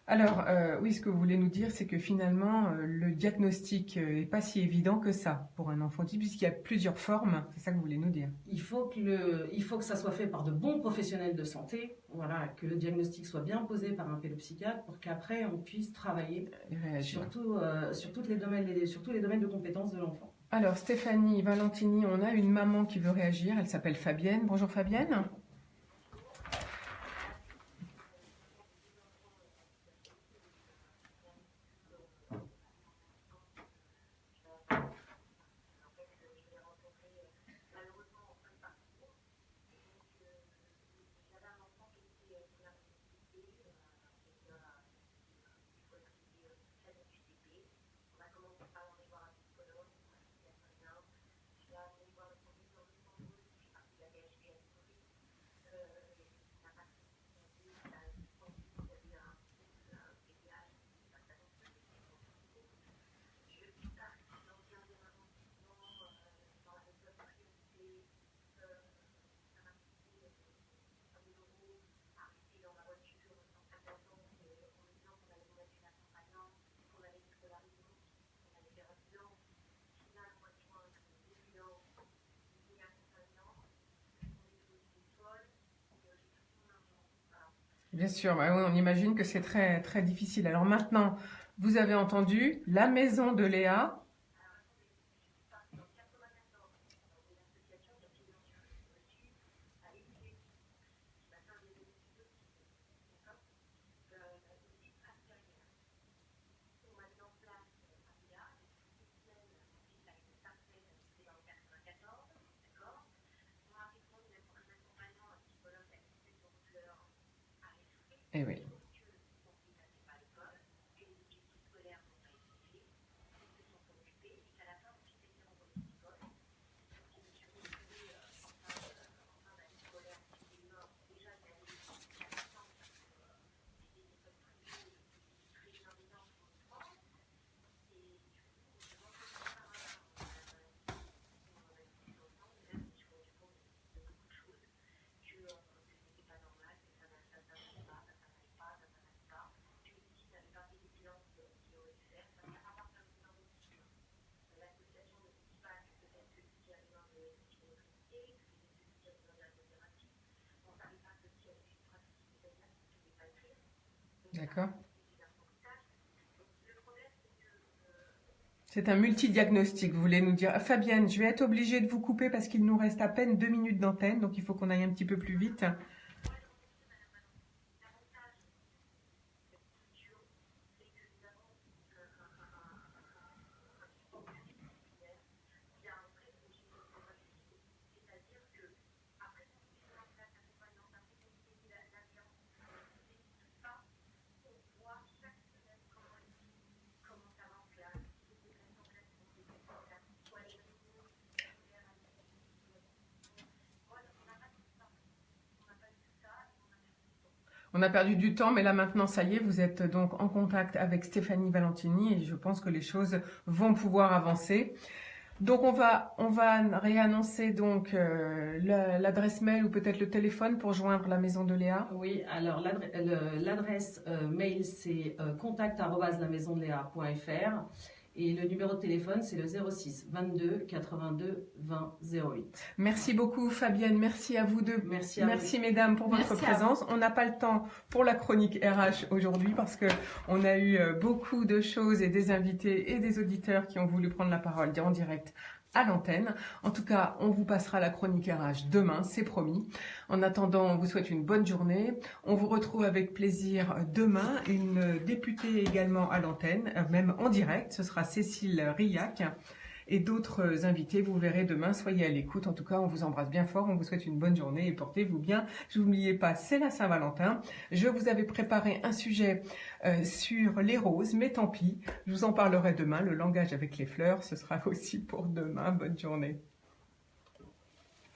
Alors, oui, ce que vous voulez nous dire, c'est que finalement, le diagnostic n'est pas si évident que ça pour un enfant autiste, puisqu'il y a plusieurs formes, c'est ça que vous voulez nous dire. Il faut que ça soit fait par de bons professionnels de santé, voilà, que le diagnostic soit bien posé par un pédopsychiatre pour qu'après on puisse travailler Et réagir. sur tous les domaines de compétences de l'enfant. Alors, Stéphanie Valentini, on a une maman qui veut réagir, elle s'appelle Fabienne. Bonjour Fabienne. Bien sûr, bah oui, on imagine que c'est très, très difficile. Alors maintenant, vous avez entendu la maison de Léa. Eh oui. D'accord. C'est un multidiagnostic, vous voulez nous dire. Ah, Fabienne, je vais être obligée de vous couper parce qu'il nous reste à peine 2 minutes d'antenne, donc il faut qu'on aille un petit peu plus vite. On a perdu du temps, mais là maintenant, ça y est, vous êtes donc en contact avec Stéphanie Valentini et je pense que les choses vont pouvoir avancer. Donc on va réannoncer donc l'adresse mail ou peut-être le téléphone pour joindre la maison de Léa. Oui, alors l'adresse mail c'est contact@lamaisondeléa.fr et le numéro de téléphone c'est le 06 22 82 20 08. Merci beaucoup Fabienne, merci à vous deux. Merci à Merci mesdames pour votre Merci à présence. On n'a pas le temps pour la chronique RH aujourd'hui parce que on a eu beaucoup de choses et des invités et des auditeurs qui ont voulu prendre la parole en direct à l'antenne. En tout cas, on vous passera la chronique RH demain, c'est promis. En attendant, on vous souhaite une bonne journée. On vous retrouve avec plaisir demain. Une députée également à l'antenne, même en direct. Ce sera Cécile Riac. Et d'autres invités, vous verrez demain. Soyez à l'écoute. En tout cas, on vous embrasse bien fort. On vous souhaite une bonne journée et portez-vous bien. N'oubliez pas, c'est la Saint-Valentin. Je vous avais préparé un sujet sur les roses, mais tant pis. Je vous en parlerai demain. Le langage avec les fleurs, ce sera aussi pour demain. Bonne journée.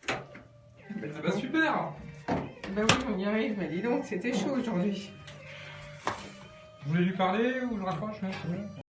C'est pas super. Ben oui, on y arrive. Mais dis donc, c'était chaud aujourd'hui. Vous voulez lui parler ou je raccroche? Non, c'est bon.